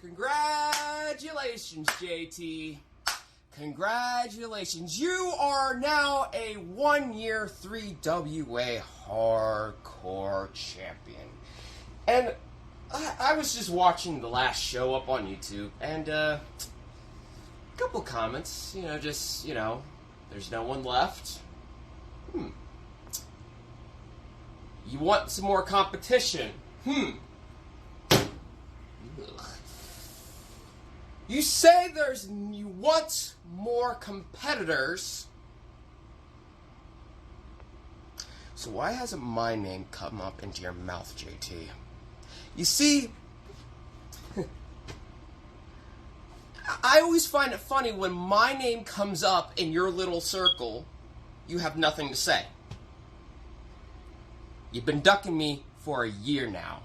Congratulations, JT. Congratulations. You are now a 1-year 3WA hardcore champion. And I was just watching the last show up on YouTube, and a couple comments, there's no one left. You want some more competition? You say you want more competitors. So why hasn't my name come up into your mouth, JT? You see, I always find it funny when my name comes up in your little circle, you have nothing to say. You've been ducking me for a year now.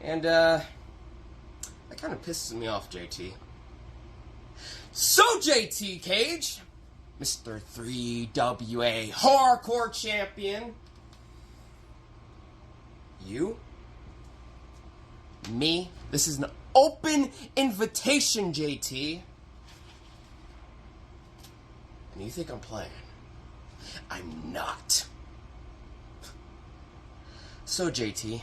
And, that kind of pisses me off, JT. So, JT Cage, Mr. 3WA Hardcore Champion, you, me, this is an open invitation, JT. And you think I'm playing? I'm not. So, JT,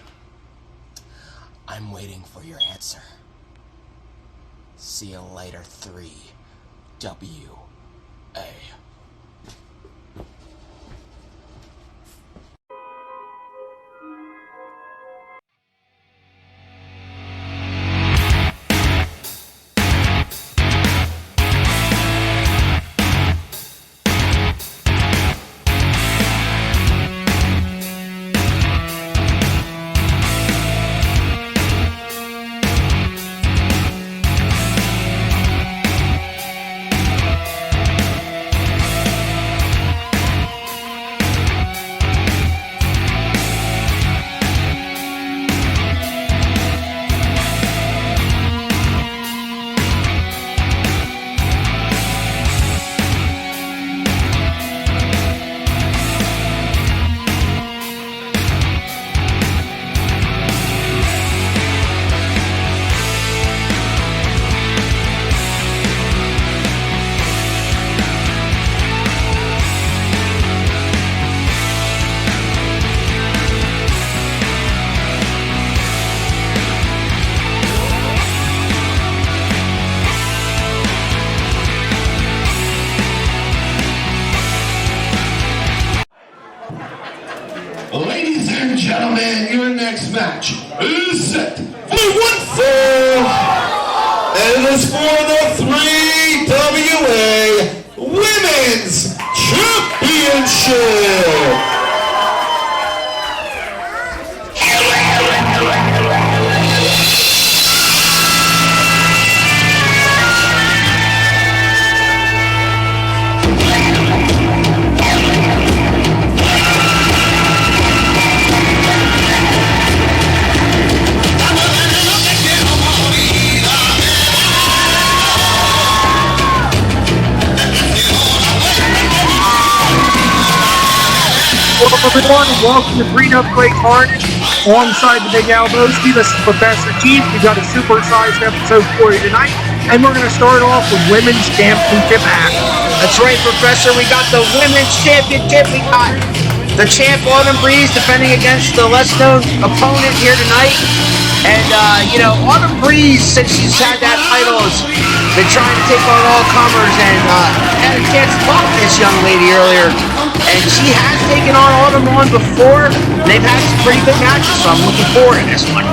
I'm waiting for your answer. See you later, 3WA. Ladies and gentlemen, your next match is set for Winthorpe, and it is for the 3WA Women's Championship. Welcome everyone, and welcome to WWWA Carnage. Alongside the Big Albowski, this is Professor Chief. We've got a super-sized episode for you tonight, and we're going to start off with Women's Championship match. That's right, Professor. We got the Women's Championship. We got the champ Autumn Breeze defending against the less-known opponent here tonight. And, Autumn Breeze, since she's had that title, has been trying to take on all comers, and had a chance to talk to this young lady earlier. And she has taken on Autumn on before. They've had some pretty good matches, so I'm looking forward to this one.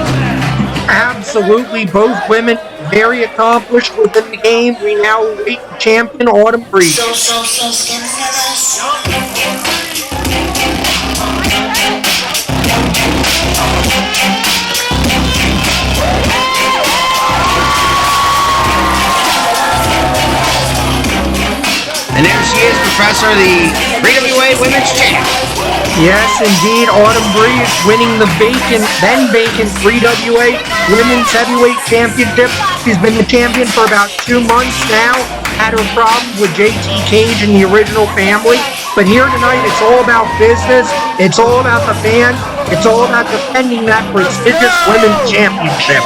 Absolutely, both women very accomplished within the game. We now await the champion, Autumn Breeze. And there she is, Professor, the WWA Women's Champ. Yes, indeed, Autumn Breeze winning the then vacant 3WA Women's Heavyweight Championship. She's been the champion for about 2 months now. Had her problems with JT Cage and the original family. But here tonight, it's all about business. It's all about the fans. It's all about defending that prestigious women's championship.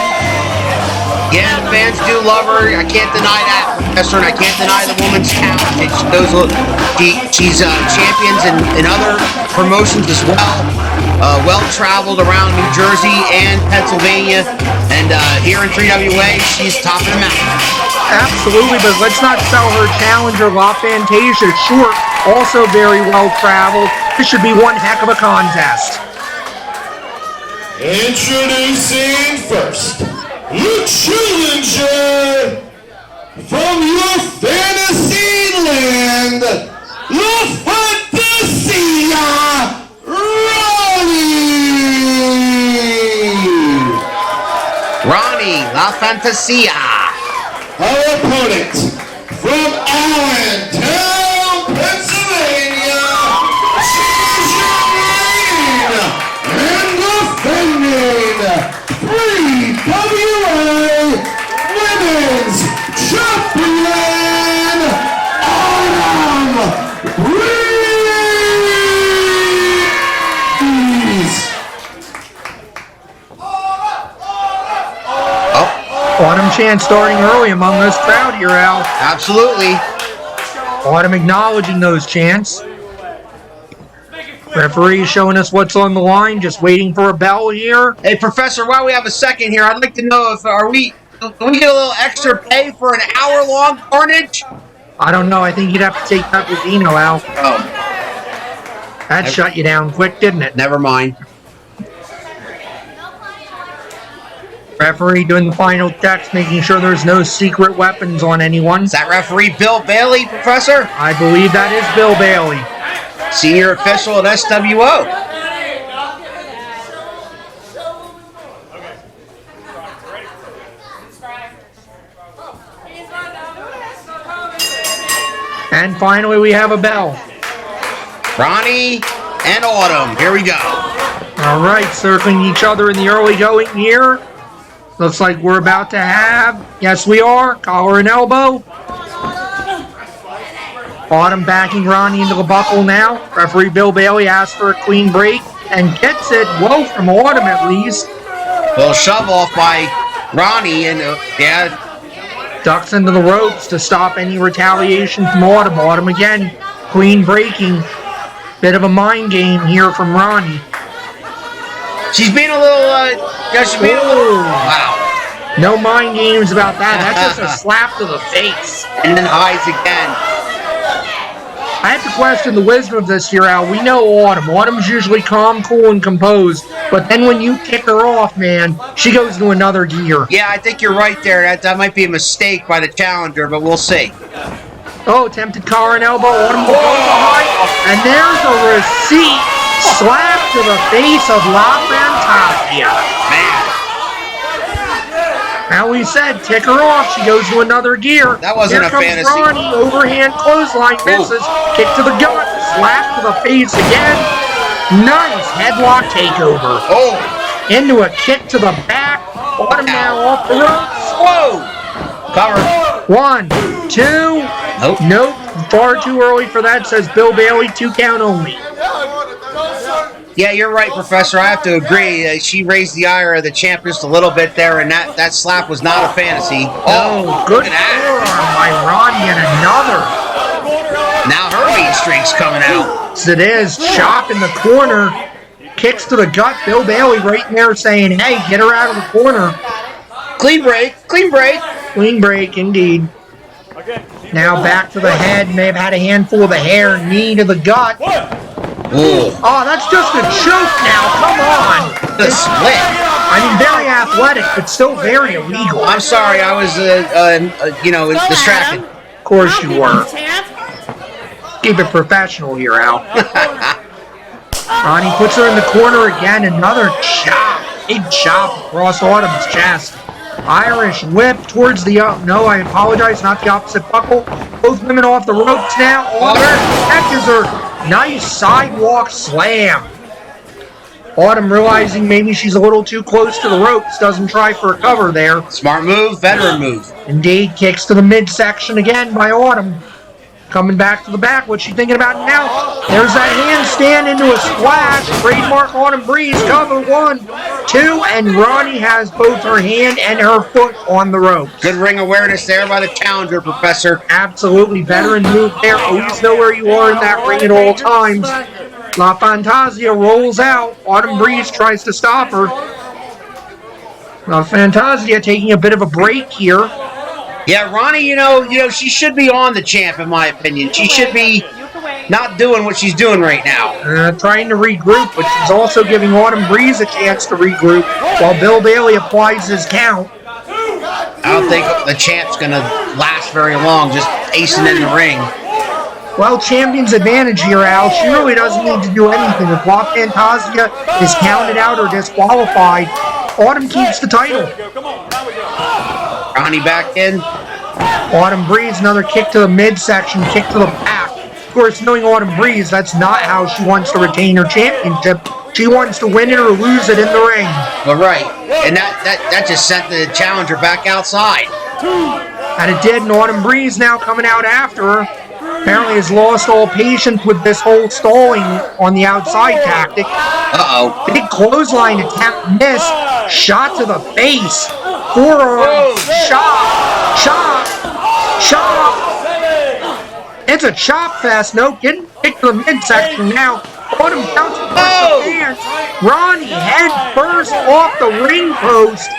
Yeah, the fans do love her. I can't deny that, Professor, and I can't deny the woman's talent. She's champions in other promotions as well. Well-traveled around New Jersey and Pennsylvania, and here in 3WA, she's top of the mountain. Absolutely, but let's not sell her challenger, La Fantasia, short. Also very well-traveled. This should be one heck of a contest. Introducing first, the challenger from your fantasy land, La Fantasia, Ronnie, La Fantasia. Our opponent from Allentown, Pennsylvania, she's your reigning and defending 3WA Women's Champion, Autumn Breeze. Autumn chant starting early among this crowd here, Al. Absolutely. Autumn acknowledging those chants. Referee showing us what's on the line, just waiting for a bell here. Hey, Professor, while we have a second here, I'd like to know if can we get a little extra pay for an hour-long Carnage? I don't know. I think you'd have to take that with Dino, Al. Oh, That shut you down quick, didn't it? never mind. Referee doing the final checks, making sure there's no secret weapons on anyone. Is that referee Bill Bailey, Professor? I believe that is Bill Bailey. Senior official at SWO. And finally, we have a bell. Ronnie and Autumn. Here we go. All right, circling each other in the early going here. Looks like we're about to have, yes we are, collar and elbow. Autumn backing Ronnie into the buckle now. Referee Bill Bailey asks for a clean break and gets it. Whoa, from Autumn at least. Little shove off by Ronnie and yeah. Ducks into the ropes to stop any retaliation from Autumn. Autumn again, clean breaking. Bit of a mind game here from Ronnie. She's being a little, wow. No mind games about that. That's just a slap to the face. And then hides again. I have to question the wisdom of this here, Al. We know Autumn. Autumn's usually calm, cool, and composed. But then when you kick her off, man, she goes to another gear. Yeah, I think you're right there. That might be a mistake by the challenger, but we'll see. Oh, attempted collar and elbow. Autumn will go behind. And there's a receipt. Slap to the face of La Fantasia. Man. Now we said, kick her off. She goes to another gear. That wasn't Here a fantasy. Here comes Ronnie. Overhand clothesline misses. Kick to the gut. Slap to the face again. Nice headlock takeover. Oh. Into a kick to the back. Autumn now off the ropes. Whoa. Cover. 1, 2. Nope. Far too early for that, says Bill Bailey. 2 count only. Yeah, you're right, Professor. I have to agree. She raised the ire of the champ just a little bit there, and that slap was not a fantasy. Oh, good forearm by Ronnie and another. Now her mean streak's coming out. Yes, it is. Chop in the corner. Kicks to the gut. Bill Bailey right in there saying, hey, get her out of the corner. Clean break. Clean break. Clean break, indeed. Now back to the head. May have had a handful of the hair. Knee to the gut. Ooh. Oh, that's just a choke now. Come on. The split. I mean, very athletic, but still very illegal. I'm sorry. I was, distracted. Of course you were. Keep it professional here, Al. Ronnie puts her in the corner again. Another chop. Big chop across Autumn's chest. Irish whip towards the... no, I apologize. Not the opposite buckle. Both women off the ropes now. Autumn catches her. Nice sidewalk slam. Autumn realizing maybe she's a little too close to the ropes. Doesn't try for a cover there. Smart move. Veteran move. Indeed. Kicks to the midsection again by Autumn. Coming back to the back. What's she thinking about now? There's that handstand into a splash. Trademark Autumn Breeze. Cover 1, 2, and Ronnie has both her hand and her foot on the rope. Good ring awareness there by the challenger, Professor. Absolutely. Veteran move there. Always know where you are in that ring at all times. La Fantasia rolls out. Autumn Breeze tries to stop her. La Fantasia taking a bit of a break here. Yeah, Ronnie, you know, she should be on the champ, in my opinion. She should be not doing what she's doing right now. Trying to regroup, but she's also giving Autumn Breeze a chance to regroup while Bill Bailey applies his count. I don't think the champ's going to last very long, just acing in the ring. Well, champion's advantage here, Al. She really doesn't need to do anything. If La Fantasia is counted out or disqualified, Autumn keeps the title. Ronnie back in. Autumn Breeze, another kick to the midsection, kick to the back. Of course, knowing Autumn Breeze, that's not how she wants to retain her championship. She wants to win it or lose it in the ring. Well, right. And that just sent the challenger back outside. And it did, and Autumn Breeze now coming out after her. Apparently has lost all patience with this whole stalling on the outside tactic. Uh-oh. Big clothesline attempt, miss. Shot to the face. Forearm. Chop. It's a chop fest. No kidding. Kick to the midsection now. Autumn bouncing across the pants. Ronnie head first off the ring post.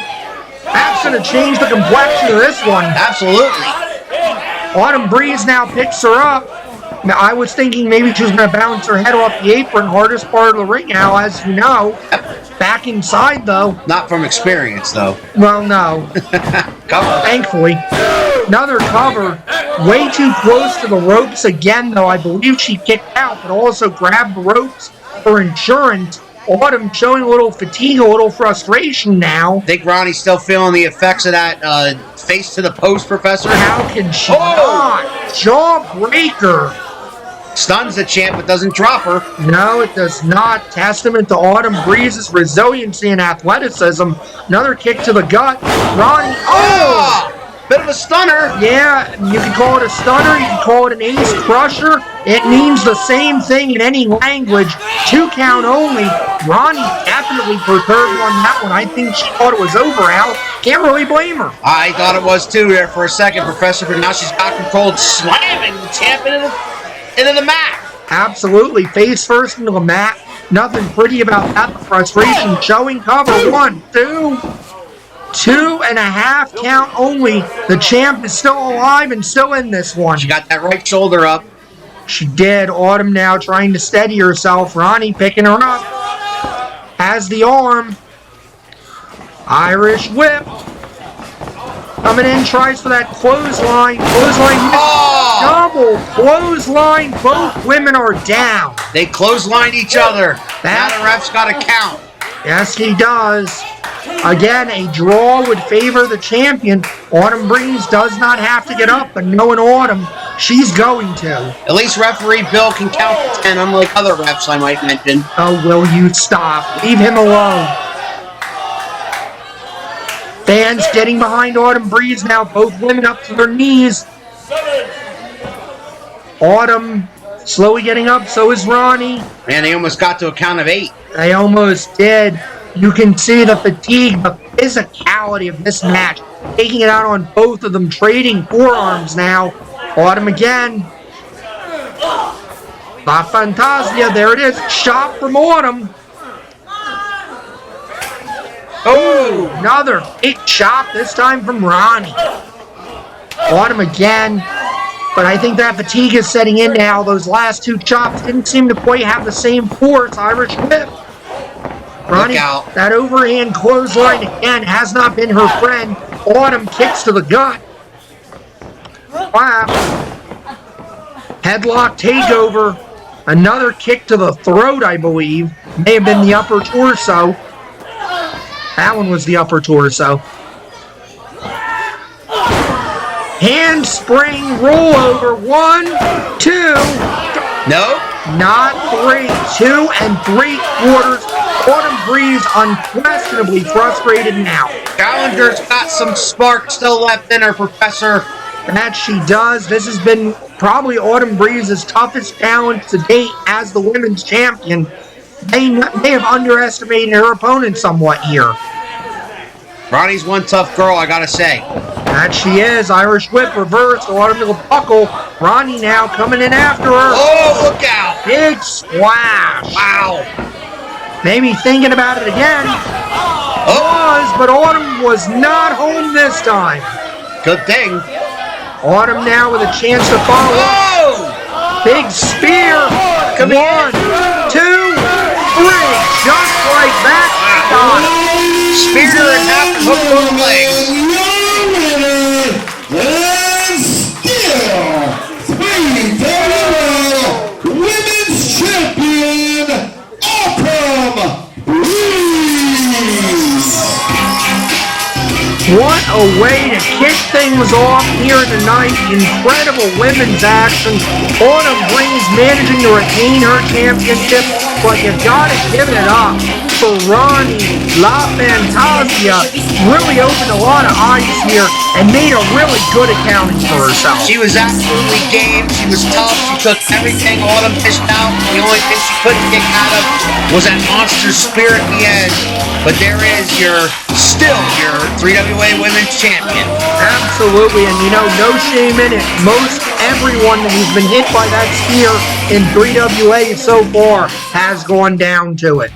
That's going to change the complexion of this one. Absolutely. Autumn Breeze now picks her up. Now, I was thinking maybe she was going to bounce her head off the apron, hardest part of the ring now, as you know. Back inside, though. Not from experience, though. Well, no. Cover. Thankfully. Another cover. Way too close to the ropes again, though. I believe she kicked out, but also grabbed the ropes for insurance. Autumn showing a little fatigue, a little frustration now. I think Ronnie's still feeling the effects of that face to the post, Professor. How can she not? Jawbreaker. Stuns the champ, but doesn't drop her. No, it does not. Testament to Autumn Breeze's resiliency and athleticism. Another kick to the gut. Ronnie. Oh! Bit of a stunner. Yeah, you can call it a stunner. You can call it an ace crusher. It means the same thing in any language. 2 count only. Ronnie definitely perturbed on that one. I think she thought it was over, Al. Can't really blame her. I thought it was too there for a second, Professor, but now she's got control, slamming the champ into the mat. Absolutely. Face first into the mat. Nothing pretty about that. The frustration showing. Cover 1, 2. 2.5 count only. The champ is still alive and still in this one. She got that right shoulder up. She did. Autumn now trying to steady herself. Ronnie picking her up. Has the arm. Irish whip. Coming in, tries for that clothesline. Clothesline missed. Double clothesline. Both women are down. They clotheslined each other. Now the ref's got to count. Yes, he does. Again, a draw would favor the champion. Autumn Breeze does not have to get up, but knowing Autumn, she's going to. At least referee Bill can count to 10, unlike other refs I might mention. Oh, will you stop? Leave him alone. Fans getting behind Autumn Breeze now, both women up to their knees. Autumn slowly getting up, so is Ronnie. Man, they almost got to a count of 8. They almost did. You can see the fatigue, the physicality of this match. Taking it out on both of them, trading forearms now. Autumn again. La Fantasia, there it is. Shot from Autumn. Oh, another big chop, this time from Ronnie. Autumn again. But I think that fatigue is setting in now. Those last 2 chops didn't seem to quite have the same force. Irish whip. Ronnie, that overhand clothesline again has not been her friend. Autumn kicks to the gut. Wow. Headlock takeover. Another kick to the throat, I believe. May have been the upper torso. That one was the upper torso. Handspring rollover. 1, 2. No. Not 3. 2 3/4. Autumn Breeze unquestionably frustrated now. Challenger's got some spark still left in her, Professor. That she does. This has been probably Autumn Breeze's toughest challenge to date as the women's champion. They have underestimated her opponent somewhat here. Ronnie's one tough girl, I gotta say. That she is. Irish whip reverse. Autumn to the buckle. Ronnie now coming in after her. Oh, look out. Big splash. Wow. Maybe thinking about it again. But Autumn was not home this time. Good thing. Autumn now with a chance to follow. Oh! Big spear. Come 1, 2, 3. Just like that. Wow. Speared her and half and hooked on the legs. And still 3WA Women's Champion, Autumn Breeze. What a way to kick things off here tonight. Incredible women's action. Autumn Breeze managing to retain her championship, but you gotta give it up for Ronii. La Fantasia really opened a lot of eyes here and made a really good accounting for herself. She was absolutely game. She was tough. She took everything Autumn fished out. The only thing she couldn't get out of was that monster spear at the end. But there is still your 3WA Women's Champion. Absolutely, and no shame in it. Most everyone who's been hit by that spear in 3WA so far has gone down to it.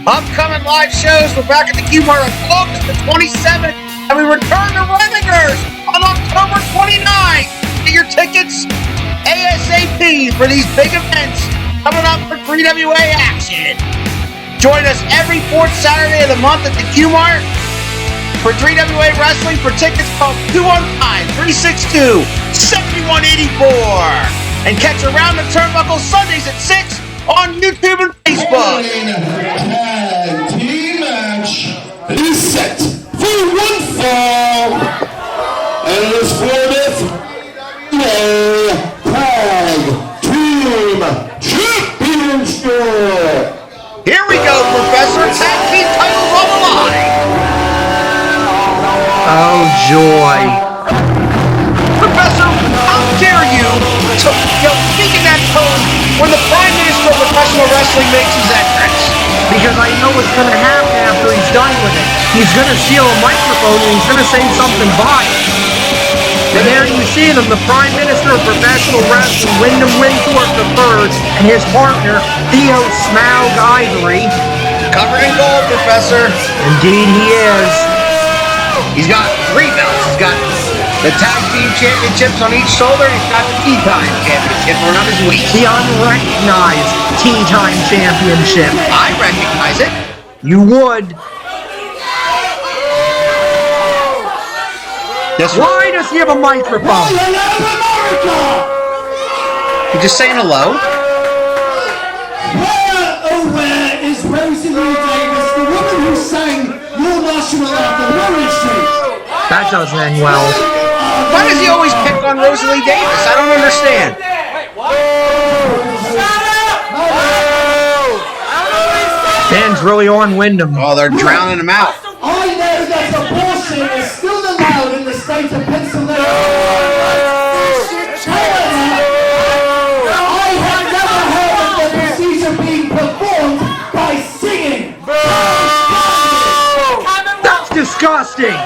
Upcoming live shows, we're back at the Q-Mart on August the 27th, and we return to Remingers on October 29th. Get your tickets ASAP for these big events coming up for 3WA action. Join us every fourth Saturday of the month at the Q-Mart for 3WA Wrestling. For tickets, call 215-362-7184. And catch Around the Turnbuckle Sundays at 6 on YouTube and Facebook. Tag team match is set for one fall, and it is for the Tag Team Championship. Here we go, Professor. Tag team titles on the line. Oh, joy. Professor, how dare you speak in that tone when the Prime Minister of Professional Wrestling makes his entrance? Because I know what's going to happen after he's done with it. He's going to steal a microphone and he's going to say something vile. And there you see them, the Prime Minister of Professional Wrestling, Wyndham Winthorpe III, and his partner, Theo Ivory. Covered in gold, Professor. Indeed he is. He's got 3 belts. He's got the Tag Team Championships on each shoulder, and he's got the Tea Time Championship around his waist. The unrecognized Tea Time Championship. I recognize it. You would. Why does he have a microphone? He's just saying hello. Where is Rosie Davis, the woman who sang Your National Anthem, Warren Street? That doesn't end well. Why does he always pick on Rosalie Davis? I don't understand. Fans really on Wyndham. Oh, they're drowning him out. I know that abortion is still allowed in the state of Pennsylvania. However, I have never heard of the procedure being performed by singing. That's disgusting.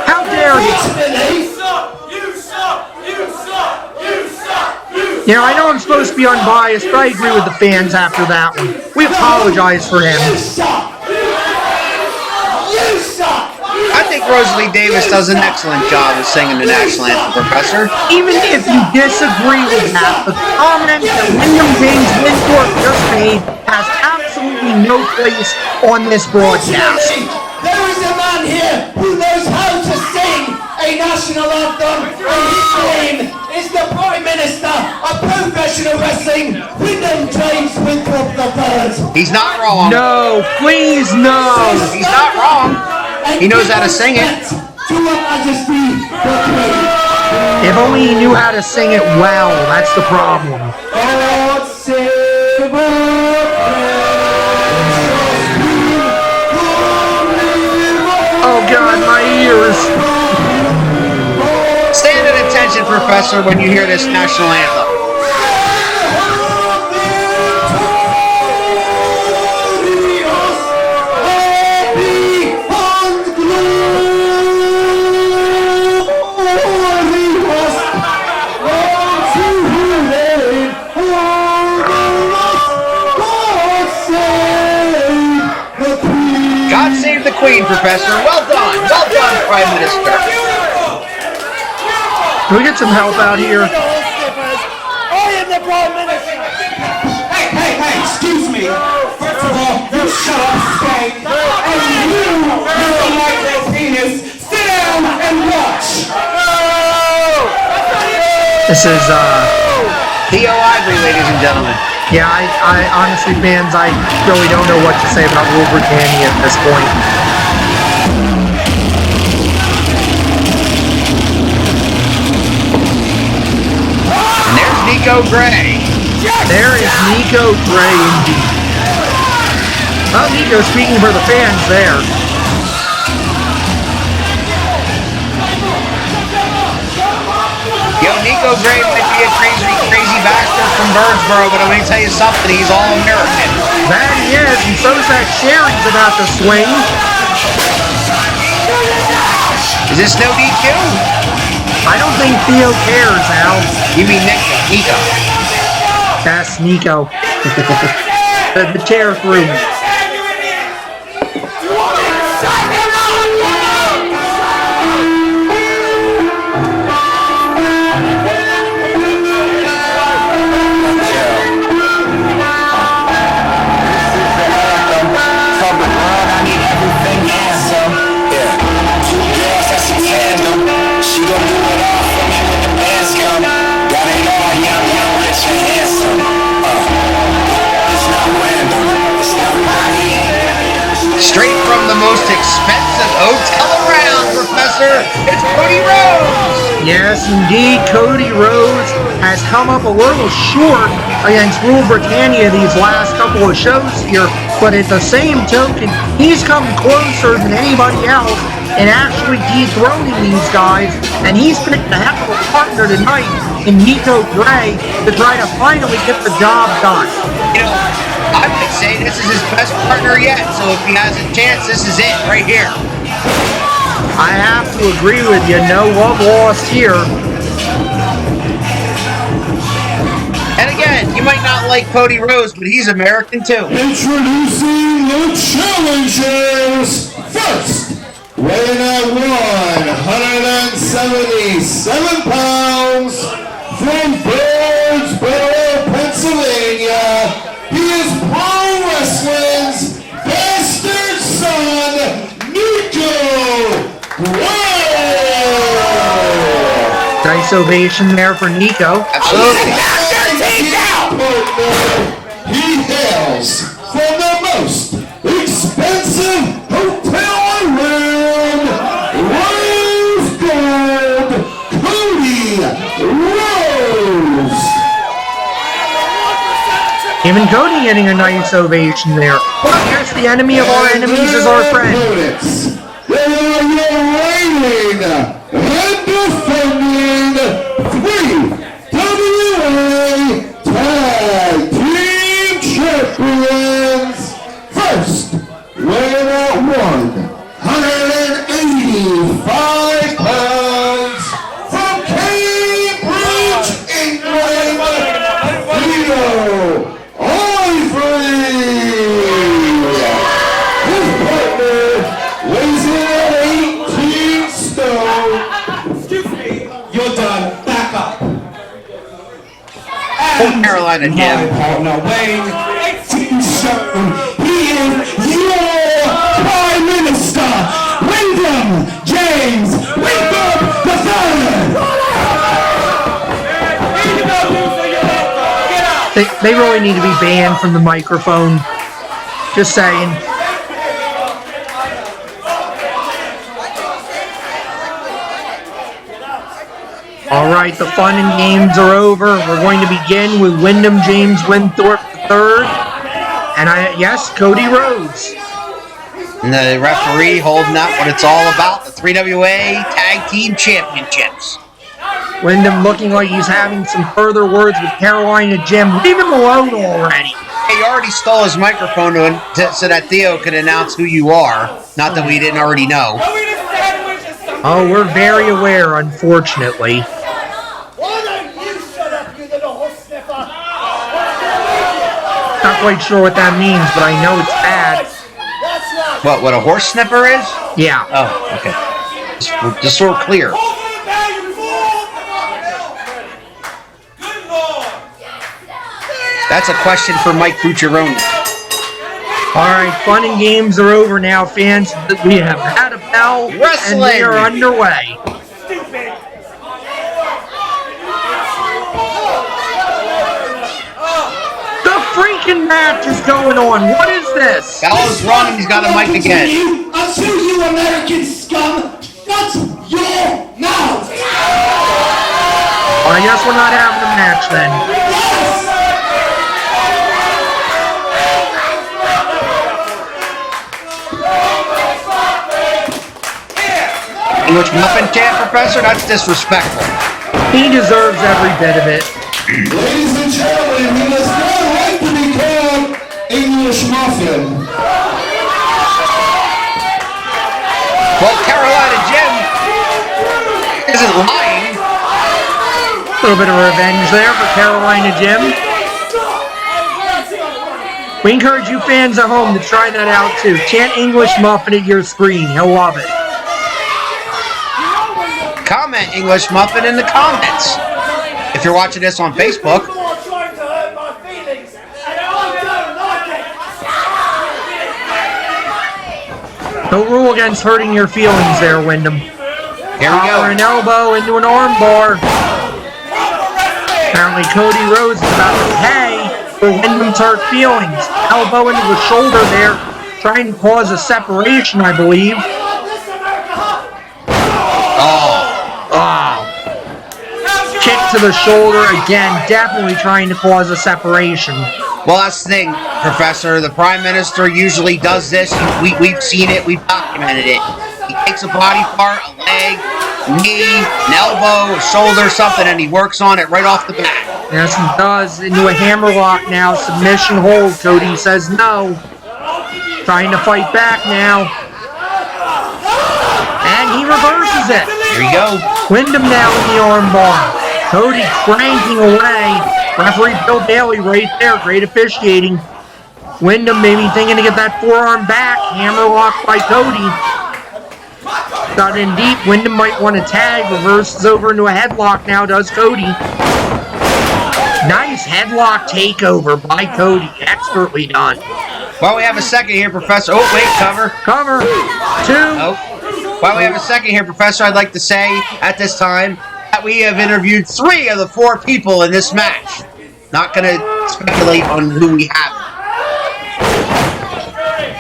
How dare he? I know I'm supposed to be unbiased, but I agree with the fans after that one. We apologize for him. I think Rosalie Davis does an excellent job of singing the national anthem, Professor. Even if you disagree with that, the comment that Wyndham James Winthorpe just made has absolutely no place on this broadcast. There is a man here who knows how to sing a national anthem, and his name is the Prime Minister of Professional Wrestling, Wyndham James Winthorpe III. He's not wrong. No, please no. He's not wrong. He knows how to sing it. To Her Majesty the Queen. If only he knew how to sing it well, that's the problem. God save Oh God, my ears. Stand at attention. attention, Professor, when you hear this national anthem. God save the Queen, Professor. Well done, Prime Minister. Can we get some help out here? I am the Prime Minister. Hey, excuse me. First of all, you shut up, Spank. And you little white penis, sit down and watch. This is, Theo Ivory, ladies and gentlemen. yeah, I honestly, fans, I really don't know what to say about Rule Britannia at this point. And there's Nicco Gray. There is Nicco Gray indeed. Well, Nicco speaking for the fans there. Yo, Nicco Gray might be a crazy bastard from Birdsboro, but I'm going to tell you something, he's all-American. That he is, and so's that Sherry's about to swing. Is this no DQ? I don't think Theo cares, Al. You mean Nicco? That's Nicco. the chair threw me. Straight from the most expensive hotel around, Professor, it's Cody Rhodes! Yes, indeed, Cody Rhodes has come up a little short against Rule Britannia these last couple of shows here, but at the same token, he's come closer than anybody else in actually dethroning these guys, and he's picked a heck of a partner tonight in Nicco Gray to try to finally get the job done. You know, I would say this is his best partner yet, so if he has a chance, this is it, right here. I have to agree with you, no love lost here. And again, you might not like Cody Rhodes, but he's American too. Introducing the challengers. First, weighing at 177 pounds from Birdsboro, Pennsylvania. He is pro wrestling's bastard son, Nicco Gray. Nice ovation there for Nicco. Absolutely. He hails from the most expensive hotel around, Rose Gold, Cody Rhodes. Even Cody getting a nice ovation there. Well, here's the enemy of our enemies is our friend. They are your reigning and defending 3WA Tag Team Champions. First, weighing at 185 pounds from Cambridge, England, Theo Ivory. His partner weighs in at 18 stone. Excuse me. You're done. Back up. Old Carolina Jim. My partner weighing 18 stone. He is your Prime Minister, Wyndham James Winthorpe III. They really need to be banned from the microphone. Just saying. All right, the fun and games are over. We're going to begin with Wyndham James Winthorpe III. And yes, Cody Rhodes. And the referee holding up what it's all about, the 3WA Tag Team Championships. Wyndham looking like he's having some further words with Carolina Jim. Leave him alone already. He already stole his microphone so that Theo could announce who you are. Not that we didn't already know. Oh, we're very aware, unfortunately. Why don't you shut up, you little horse sniffer? Not quite sure what that means, but I know it's bad. That's right. What a horse sniffer is? Yeah. Oh, okay. Just so we're clear. That's a question for Mike Cucciarone. All right, fun and games are over now, fans. We have had a bell, and we are underway. The freaking match is going on. What is this? Bell's wrong, and he's got a mic again. Until you American scum, shut your mouth! Well, I guess we're not having a match then. English muffin chant, Professor? That's disrespectful. He deserves every bit of it. Ladies and gentlemen, we must not like to be called English muffin. Well, Carolina Jim isn't lying. A little bit of revenge there for Carolina Jim. We encourage you fans at home to try that out too. Chant English muffin at your screen. He'll love it. Comment English muffin in the comments. If you're watching this on Facebook. No rule against hurting your feelings there, Wyndham. Here we go. An elbow into an armbar. Apparently Cody Rhodes is about to pay for Wyndham's hurt feelings. Elbow into the shoulder there, trying to cause a separation, I believe. Kick to the shoulder again, definitely trying to cause a separation. Well, that's the thing, Professor. The Prime Minister usually does this. We've seen it. We've documented it. He takes a body part, a leg, knee, an elbow, a shoulder, something, and he works on it right off the bat. Yes, he does. Into a hammerlock now. Submission hold. Cody says no. Trying to fight back now. And he reverses it. Here we go. Wyndham now in the armbar. Cody cranking away. Referee Bill Bailey right there. Great officiating. Wyndham maybe thinking to get that forearm back. Hammerlock by Cody. Got in deep. Wyndham might want to tag. Reverses over into a headlock now, does Cody. Nice headlock takeover by Cody. Expertly done. While we have a second here, Professor. Oh, wait, cover. Cover. 2. Oh. While we have a second here, Professor, I'd like to say at this time that we have interviewed 3 of the 4 people in this match. Not going to speculate on who we have.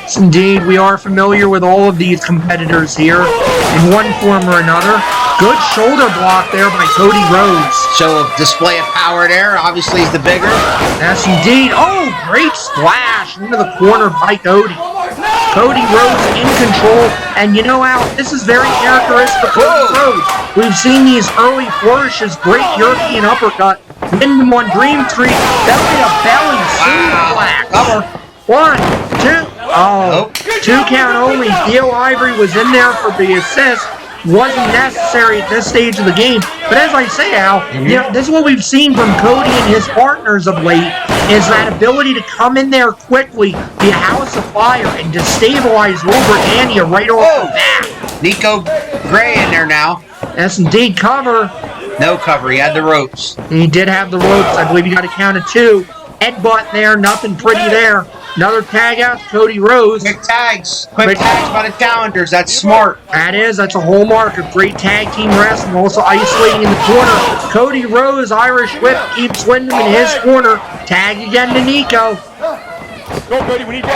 Yes, indeed, we are familiar with all of these competitors here in one form or another. Good shoulder block there by Cody Rhodes. Show of display of power there. Obviously, he's the bigger. Yes, indeed. Oh, great splash into the corner by Cody. Cody Rhodes in control, and you know, Al, this is very characteristic of Cody Rhodes. We've seen these early flourishes, great European uppercut, Wyndham on Dream Street, belly to belly, suplex. Cover. 1, 2, oh, 2 count only. Theo Ivory was in there for the assist. Wasn't necessary at this stage of the game. But as I say, Al, you know, this is what we've seen from Cody and his partners of late, is that ability to come in there quickly, be a house of fire, and destabilize Britannia right off the bat. Nicco Gray in there now. Yes, indeed. Cover. No cover. He had the ropes. He did have the ropes. I believe he got a count of 2. Headbutt there. Nothing pretty there. Another tag out to Cody Rhodes. Quick tags. Quick tags by the challengers. That's smart. That's a hallmark of great tag team wrestling. Also isolating in the corner. Cody Rhodes, Irish whip, keeps Wyndham in his corner. Tag again to Nicco.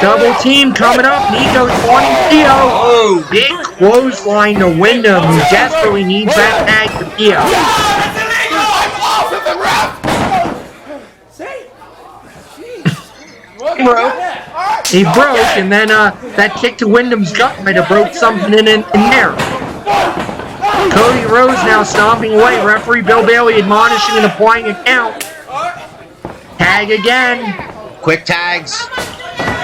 Double team coming up. Nicco's wanting Theo. Oh. Big clothesline to Wyndham, who desperately needs that tag to Theo. He broke, and then that kick to Wyndham's gut might have broke something in there. Cody Rhodes now stomping away. Referee Bill Bailey admonishing and applying a count. Tag again. Quick tags.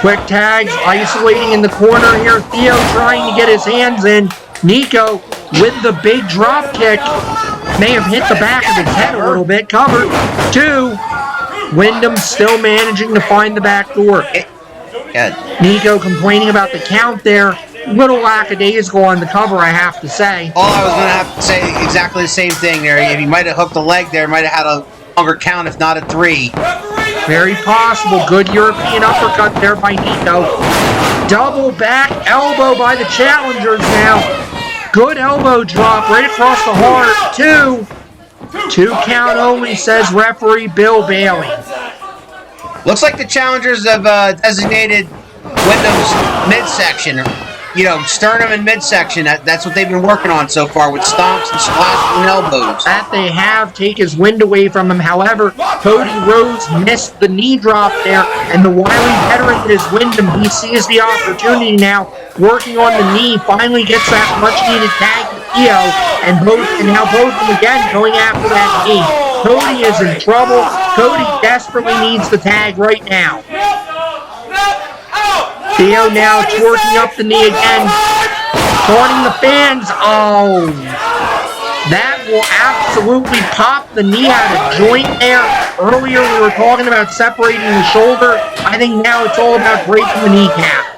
Quick tags, isolating in the corner here. Theo trying to get his hands in. Nicco with the big drop kick. May have hit the back of his head a little bit. Covered. 2. Wyndham still managing to find the back door. Nicco complaining about the count there. Little lackadaisical on the cover, I have to say. All I was going to have to say exactly the same thing there. If he might have hooked a leg there, might have had a longer count, if not a 3. Very possible. Good European uppercut there by Nicco. Double back elbow by the challengers now. Good elbow drop right across the heart. 2. 2 count only, says referee Bill Bailey. Looks like the challengers have designated Wyndham's midsection. You know, sternum and midsection. That's what they've been working on so far with stomps and splashes and elbows. That they have, take his wind away from him. However, Cody Rhodes missed the knee drop there, and the wily veteran that is Wyndham, he sees the opportunity now, working on the knee, finally gets that much-needed tag to Theo, and now both of them again going after that knee. Cody is in trouble. Cody desperately needs the tag right now. Theo now twerking up the knee again, taunting the fans. Oh, that will absolutely pop the knee out of joint there. Earlier we were talking about separating the shoulder. I think now it's all about breaking the kneecap.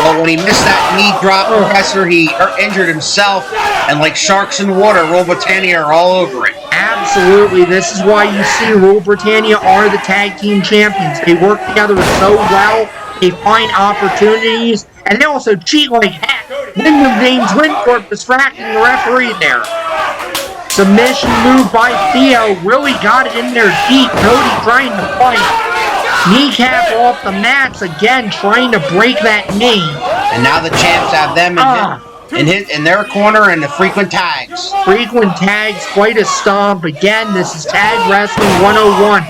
Well, when he missed that knee drop, Professor, he injured himself, and like sharks in water, Rule Britannia are all over it. Absolutely. This is why you see Rule Britannia are the tag team champions. They work together so well. They find opportunities, and they also cheat like heck. Wyndham James Winthorpe distracting the referee there. Submission move by Theo, really got it in there deep. Cody trying to fight. Kneecap off the mats again, trying to break that knee. And now the champs have them in their corner and the frequent tags. Frequent tags, quite a stomp. Again, this is Tag Wrestling 101.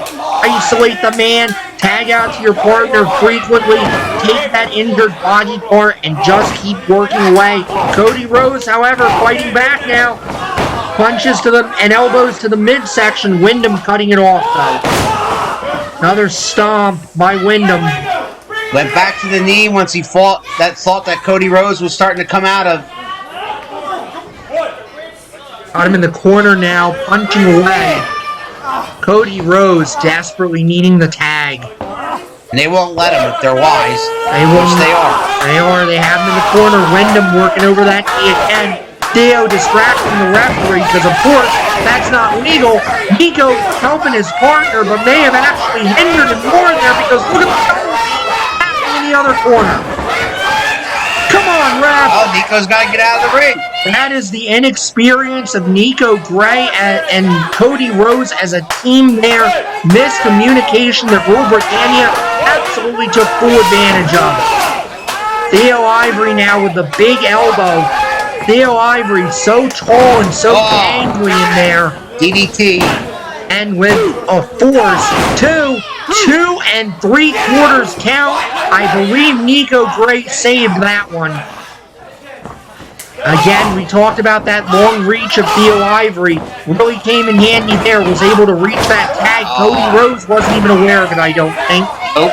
Isolate the man, tag out to your partner frequently, take that injured body part, and just keep working away. Cody Rhodes, however, fighting back now. Punches to the and elbows to the midsection. Wyndham cutting it off, though. Another stomp by Wyndham. Went back to the knee once he thought that Cody Rhodes was starting to come out of. Got him in the corner now, punching away. Cody Rhodes desperately needing the tag. And they won't let him if they're wise. They won't. Which they are. They are. They have him in the corner. Wyndham working over that knee again. Theo distracting the referee because, of course, that's not legal. Nicco helping his partner, but may have actually hindered him more there because look at the happening in the other corner. Come on, ref. Oh, Nico's got to get out of the ring. That is the inexperience of Nicco Gray and Cody Rhodes as a team there. Miscommunication that Rule Britannia absolutely took full advantage of. Theo Ivory now with the big elbow. Theo Ivory so tall and so angry in there. DDT. And with a force, 2 3/4 count. I believe Nicco Gray saved that one. Again, we talked about that long reach of Theo Ivory. Really came in handy there. Was able to reach that tag. Cody Rhodes wasn't even aware of it, I don't think. Nope.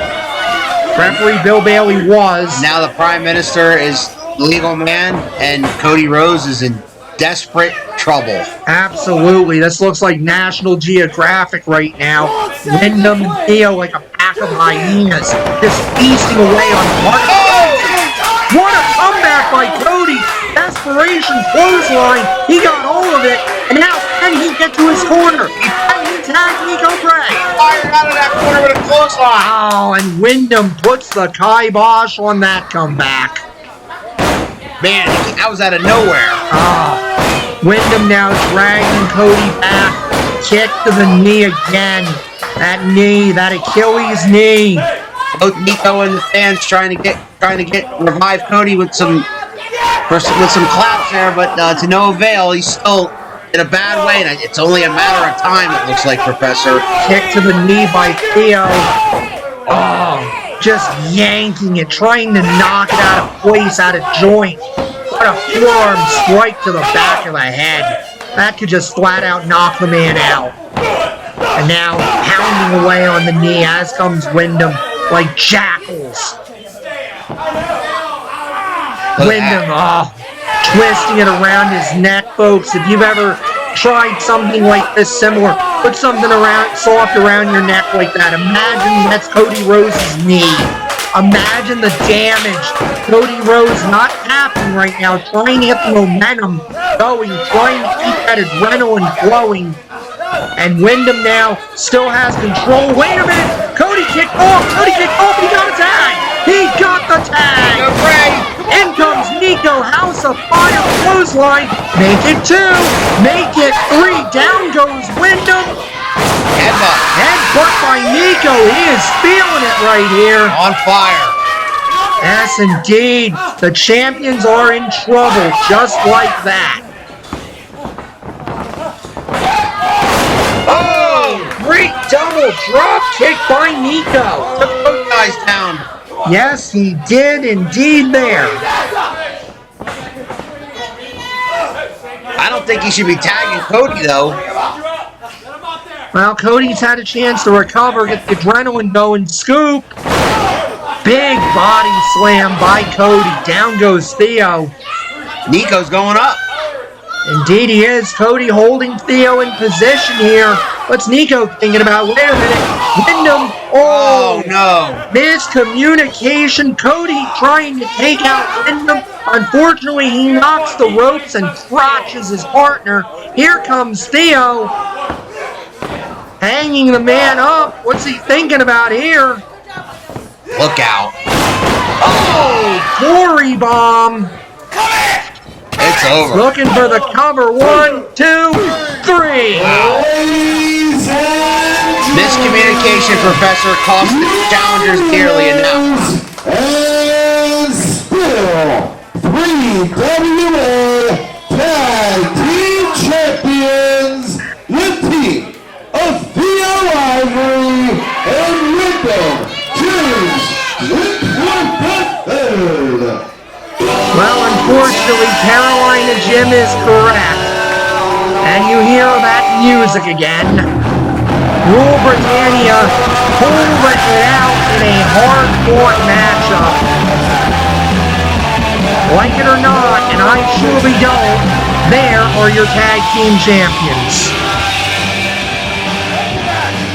Referee Bill Bailey was. Now the Prime Minister is the legal man, and Cody Rhodes is in desperate trouble. Absolutely. This looks like National Geographic right now. Wyndham and Theo like a pack of hyenas. Just feasting away on one. What a comeback by Cody. Desperation clothesline. He got all of it. And now can he get to his corner? Can he tag Nicco Gray? Fired out of that corner with a clothesline. Oh, and Wyndham puts the kibosh on that comeback. Man, that was out of nowhere. Wyndham now dragging Cody back. Kick to the knee again. That knee, that Achilles knee. Both Nicco and the fans trying to revive Cody with some claps there, but to no avail. He's still in a bad way, and it's only a matter of time, it looks like, Professor. Kick to the knee by Theo. Oh, just yanking it, trying to knock it out of place, out of joint. What a forearm strike to the back of the head. That could just flat out knock the man out. And now pounding away on the knee, as comes Wyndham like jackals. Wyndham, twisting it around his neck, folks. If you've ever tried something like this similar, put something soft around your neck like that. Imagine that's Cody Rhodes' knee. Imagine the damage. Cody Rhodes not happy right now, trying to get the momentum going, trying to keep that adrenaline flowing. And Wyndham now still has control. Wait a minute! Cody kicked off! He got a tag! He got the tag! In comes Nicco, House of Fire, clothesline. Make it 2, make it 3. Down goes Wyndham. Headbutt by Nicco. He is feeling it right here. On fire. Yes, indeed. The champions are in trouble, just like that. Oh, great double drop kick by Nicco. Took both guys down. Yes, he did indeed there. I don't think he should be tagging Cody, though. Well, Cody's had a chance to recover, get the adrenaline going. Scoop. Big body slam by Cody. Down goes Theo. Nicco's going up. Indeed he is. Cody holding Theo in position here. What's Nicco thinking about? Wait a minute. Wyndham. Oh, no. Miscommunication. Cody trying to take out Wyndham. Unfortunately, he knocks the ropes and crotches his partner. Here comes Theo. Hanging the man up. What's he thinking about here? Look out. Oh, glory bomb. It's over. Looking for the cover. 1, 2, 3. Miscommunication, Professor, cost the challengers dearly, and now. And still, 3WWA Tag Team Champions, the team of Theo, Ivory, and Winthorpe, Winthorpe III. Well, unfortunately, Carolina Jim is correct. And you hear that music again. Rule Britannia pulled it out in a hard-fought matchup. Like it or not, and I surely don't, there are your tag team champions.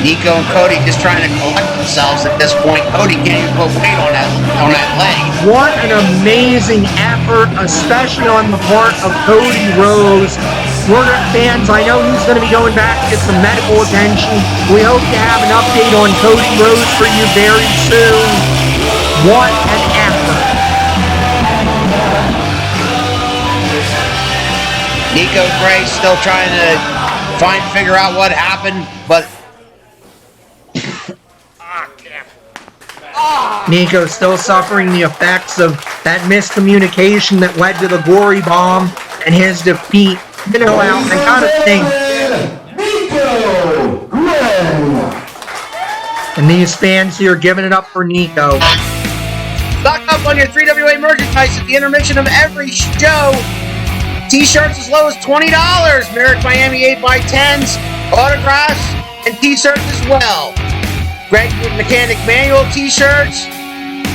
Nicco and Cody just trying to collect themselves at this point. Cody can't even put weight on that leg. What an amazing effort, especially on the part of Cody Rhodes. We're fans, I know he's going to be going back to get some medical attention. We hope to have an update on Cody Rhodes for you very soon. What an effort. Nicco Gray still trying to figure out what happened, but Nicco still suffering the effects of that miscommunication that led to the glory bomb and his defeat. You know, Al, I gotta think. Nicco Gray. And these fans here giving it up for Nicco. stock up on your 3WA merchandise at the intermission of every show. T-shirts as low as $20. Merrick Miami 8x10s, autographs, and T-shirts as well. Greg Mechanic Manual T-shirts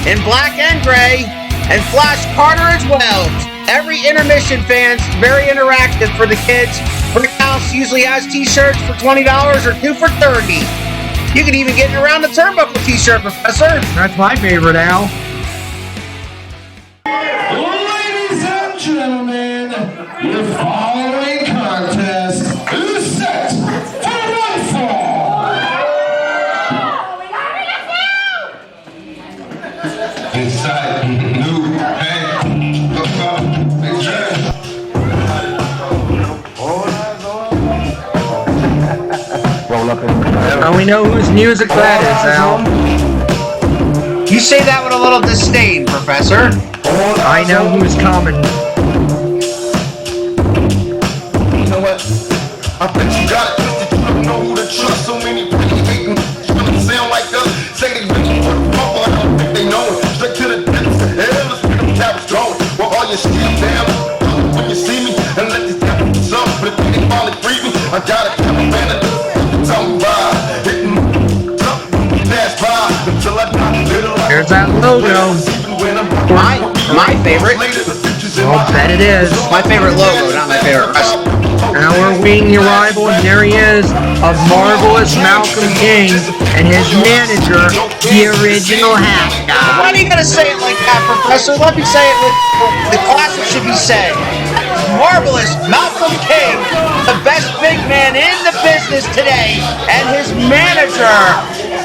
in black and gray, and Flash Carter as well. Every intermission fan's very interactive for the kids. Brickhouse usually has T-shirts for $20 or 2 for $30. You can even get an Around the Turnbuckle T-shirt, Professor. That's my favorite, Al. Ladies and gentlemen, your following contest is set for one fall. Inside new roll up in. Now we know whose music that is, Al. You say that with a little disdain, Professor. I know who's coming. You know what? I bet you got it. You don't know who to trust. So many people hating. Sound like us. Say they waiting for the pump, but I don't think they know it. Straight to the depths. Hell, let's get them taps going. While all your skills down. There's that logo. My favorite. I'll bet it is. My favorite logo, not my favorite wrestler. Now we're waiting the arrival, and there he is, of Marvelous Malcolm King and his manager, the original Hat Guy. Why do you gotta say it like that, Professor? Let me say it with the classic should be said. Marvelous Malcolm King, the best big man in the business today, and his manager,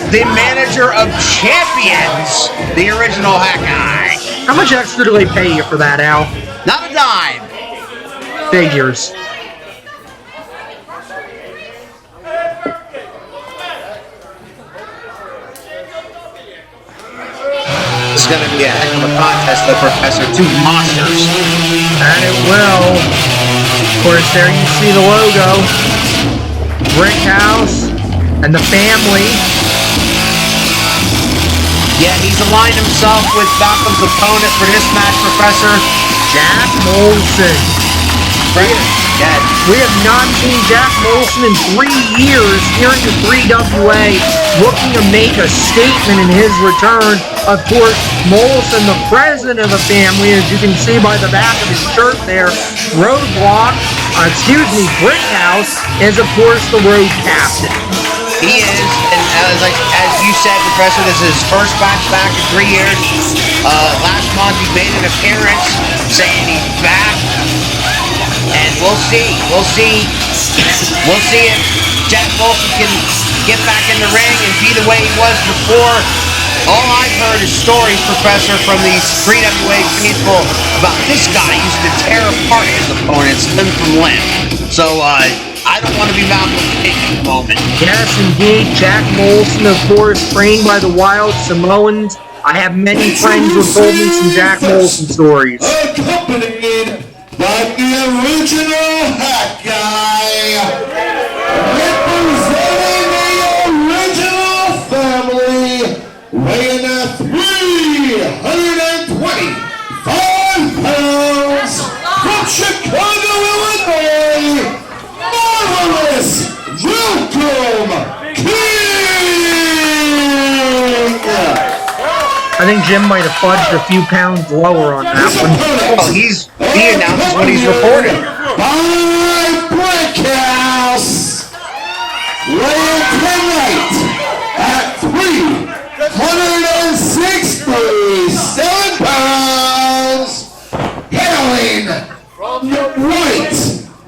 the manager of champions, the original Hat Guy. How much extra do they pay you for that, Al? Not a dime. Figures. This is going to be a heck of a contest, though, Professor. Two monsters. And it will. Of course, there you see the logo. Brickhouse and the family. Yeah, he's aligned himself with Malcolm's opponent for this match, Professor. Jack Molsonn. Yeah. We have not seen Jack Molsonn in 3 years here in the 3WA, looking to make a statement in his return. Of course, Molsonn, the president of the family, as you can see by the back of his shirt there, Brickhouse is, of course, the road captain. He is, and as you said, Professor, this is his first match back in 3 years. Last month he made an appearance saying he's back, and we'll see if Jack Molsonn can get back in the ring and be the way he was before. All I've heard is stories, Professor, from these 3WA people about this guy used to tear apart his opponents limb from limb. So, I don't want to be Malcolm King at the moment. Yes, indeed. Jack Molsonn, of course, trained by the Wild Samoans. I have many friends who told me some Jack Molsonn stories. Accompanied by the original Hat Guy, representing the original family, weighing at 325 pounds, from Chicago, Illinois, Marvelous Malcolm King! I think Jim might have fudged a few pounds lower on that one. Oh, he announces when he's reporting. By Brickhouse, weighing tonight at 367 pounds, hailing from the White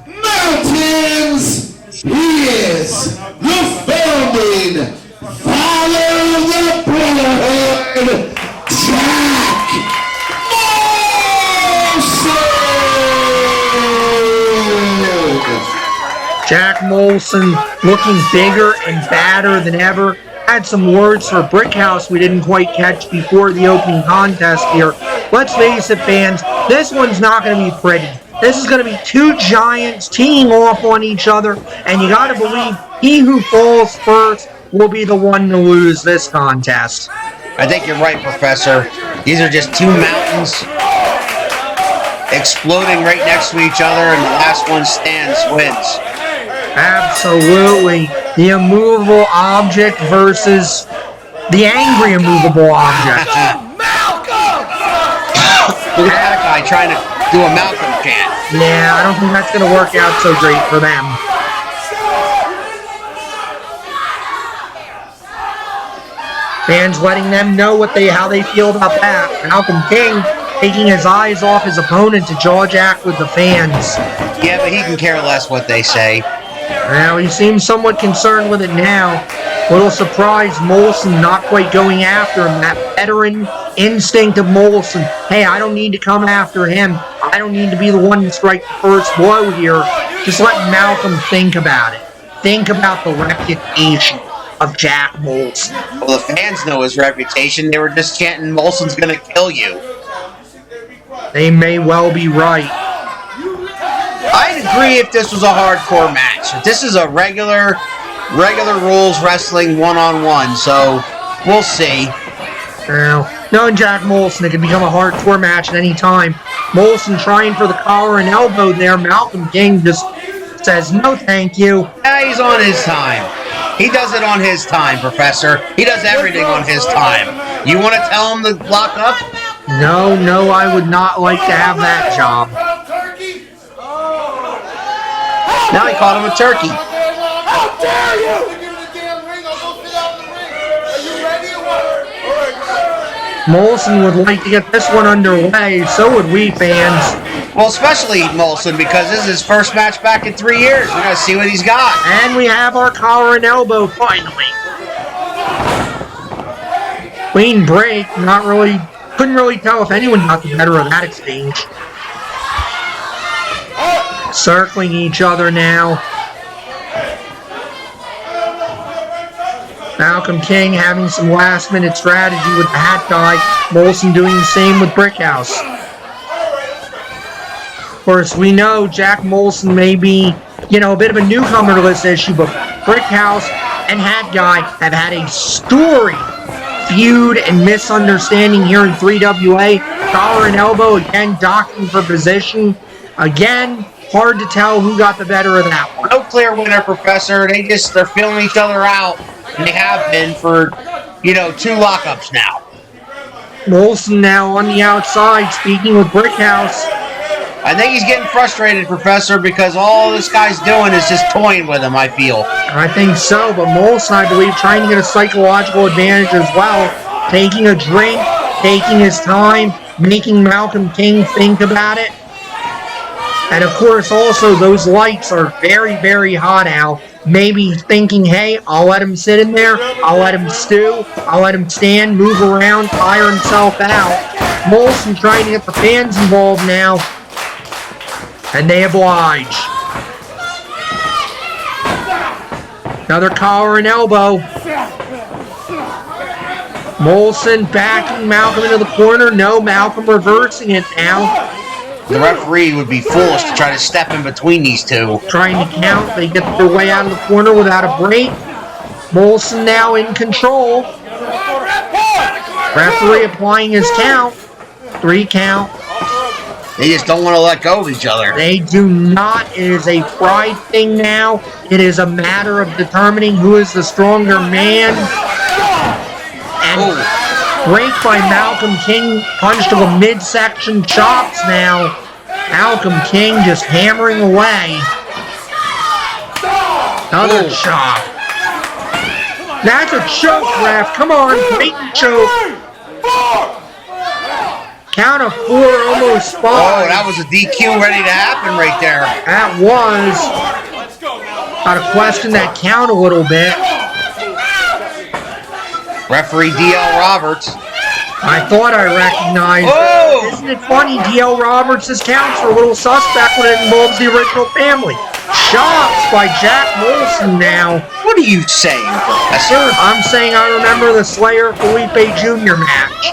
Mountains, he is the founding father of the Brotherhood, Jack Molsonn! Jack Molsonn looking bigger and badder than ever. Had some words for Brickhouse we didn't quite catch before the opening contest here. Let's face it, fans, this one's not going to be pretty. This is going to be two giants teeing off on each other, and you got to believe he who falls first will be the one to lose this contest. I think you're right, Professor. These are just two mountains exploding right next to each other, and the last one stands wins. Absolutely. The immovable object versus the angry immovable object. Look at that guy trying to do a Malcolm chant. Yeah, I don't think that's going to work out so great for them. Fans letting them know how they feel about that. Malcolm King taking his eyes off his opponent to jaw jack with the fans. Yeah, but he can care less what they say. Well, he seems somewhat concerned with it now. Little surprised Molsonn not quite going after him. That veteran instinct of Molsonn. Hey, I don't need to come after him. I don't need to be the one to strike the first blow here. Just let Malcolm think about it. Think about the reputation of Jack Molsonn. Well, the fans know his reputation. They were just chanting, Molson's gonna kill you. They may well be right. I'd agree if this was a hardcore match. This is a regular rules wrestling one-on-one, so we'll see. Now, knowing Jack Molsonn, it could become a hardcore match at any time. Molsonn trying for the collar and elbow there. Malcolm King just says, no thank you. Yeah, he's on his time. He does it on his time, Professor. He does everything on his time. You want to tell him to lock up? No, I would not like to have that job. Now he called him a turkey. How dare you! Molsonn would like to get this one underway, so would we fans. Well, especially Molsonn, because this is his first match back in 3 years. We're going to see what he's got. And we have our collar and elbow finally. Clean break, couldn't really tell if anyone got the better of that exchange. Circling each other now. Malcolm King having some last-minute strategy with the hat guy. Molsonn doing the same with Brickhouse. Of course, we know Jack Molsonn may be, a bit of a newcomer to this issue, but Brickhouse and hat guy have had a storied feud and misunderstanding here in 3WA. Collar and elbow, again, docking for position. Again, hard to tell who got the better of that one. No clear winner, Professor. They're feeling each other out. And they have been for, 2 lockups now. Molsonn now on the outside, speaking with Brickhouse. I think he's getting frustrated, Professor, because all this guy's doing is just toying with him, I feel. I think so, but Molsonn, I believe, trying to get a psychological advantage as well. Taking a drink, taking his time, making Malcolm King think about it. And of course, also, those lights are very, very hot out. Maybe thinking, hey, I'll let him sit in there, I'll let him stew, I'll let him stand, move around, tire himself out. Molsonn trying to get the fans involved now. And they oblige. Another collar and elbow. Molsonn backing Malcolm into the corner. No, Malcolm reversing it now. The referee would be foolish to try to step in between these two. Trying to count. They get their way out of the corner without a break. Molsonn now in control. Referee applying his count. 3 count. They just don't want to let go of each other. They do not. It is a pride thing now. It is a matter of determining who is the stronger man. And break by Malcolm King. Punch to the midsection chops now. Malcolm King just hammering away. Another chop. That's a choke, ref. Come on, blatant choke. Count of 4, almost 5. Oh, that was a DQ ready to happen right there. That was. Got to question that count a little bit. Referee D.L. Roberts. I thought I recognized. Oh! Isn't it funny? D.L. Roberts' counts are a little suspect when it involves the original family. Chops by Jack Molsonn now. What are you saying, Professor? I'm saying I remember the Slayer Felipe Jr. match.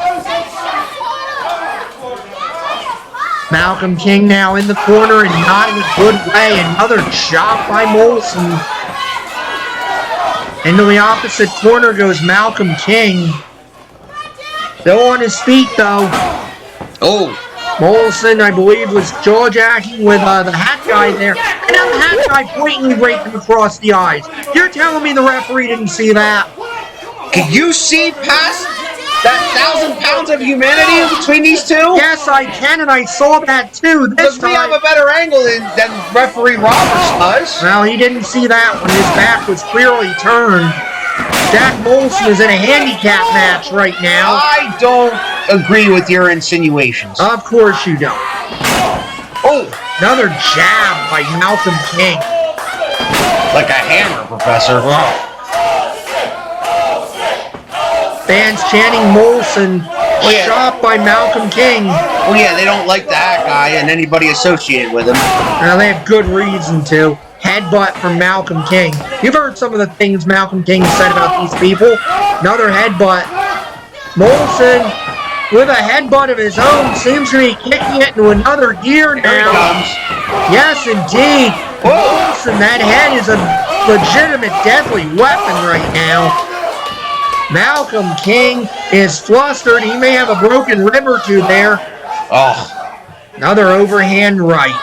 Malcolm King now in the corner and not in a good way. Another chop by Molsonn. Into the opposite corner goes Malcolm King. Still on his feet, though. Oh. Molsonn, I believe, was jaw-jacking with the hat guy there. And now the hat guy blatantly raked him across the eyes. You're telling me the referee didn't see that? Can you see past that 1,000 pounds of humanity between these two? Yes, I can, and I saw that too. This Because we time, have a better angle than referee Roberts does. well, he didn't see that when his back was clearly turned. Jack Molsonn is in a handicap match right now. I don't agree with your insinuations. Of course you don't. Oh, Another jab by Malcolm King. like a hammer, Professor. Fans chanting Molsonn. Oh, yeah. Shot by Malcolm King. Oh yeah, they don't like that guy and anybody associated with him. Now they have good reason to. Headbutt from Malcolm King. You've heard some of the things Malcolm King said about these people. Another headbutt. Molsonn, with a headbutt of his own, seems to be kicking it into another gear now. Here he comes. Yes, indeed. Molsonn, that head is a legitimate deadly weapon right now. Malcolm King is flustered. He may have a broken rib or two there. Oh. Another overhand right.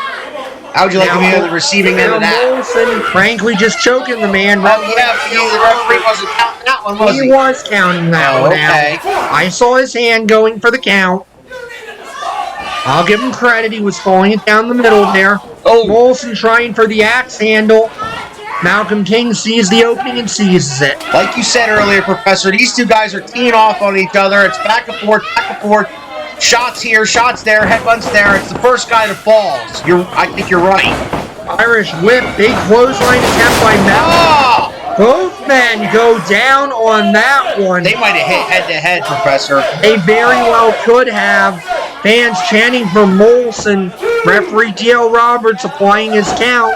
How would you like to be on the receiving end of that? Molsonn, frankly, just choking the man. Well, yeah, the referee wasn't counting that one, was he? He was counting that one okay. out. I saw his hand going for the count. I'll give him credit. He was falling it down the middle there. Oh. Molsonn trying for the axe handle. Malcolm King sees the opening and seizes it. Like you said earlier, Professor, these two guys are teeing off on each other. It's back and forth, back and forth. Shots here, shots there, headbutts there. It's the first guy that falls. I think you're right. Irish whip, big clothesline attempt by Malcolm. Oh! Both men go down on that one. They might have hit head-to-head, Professor. They very well could have. Fans chanting for Molsonn. Referee Theo Roberts applying his count.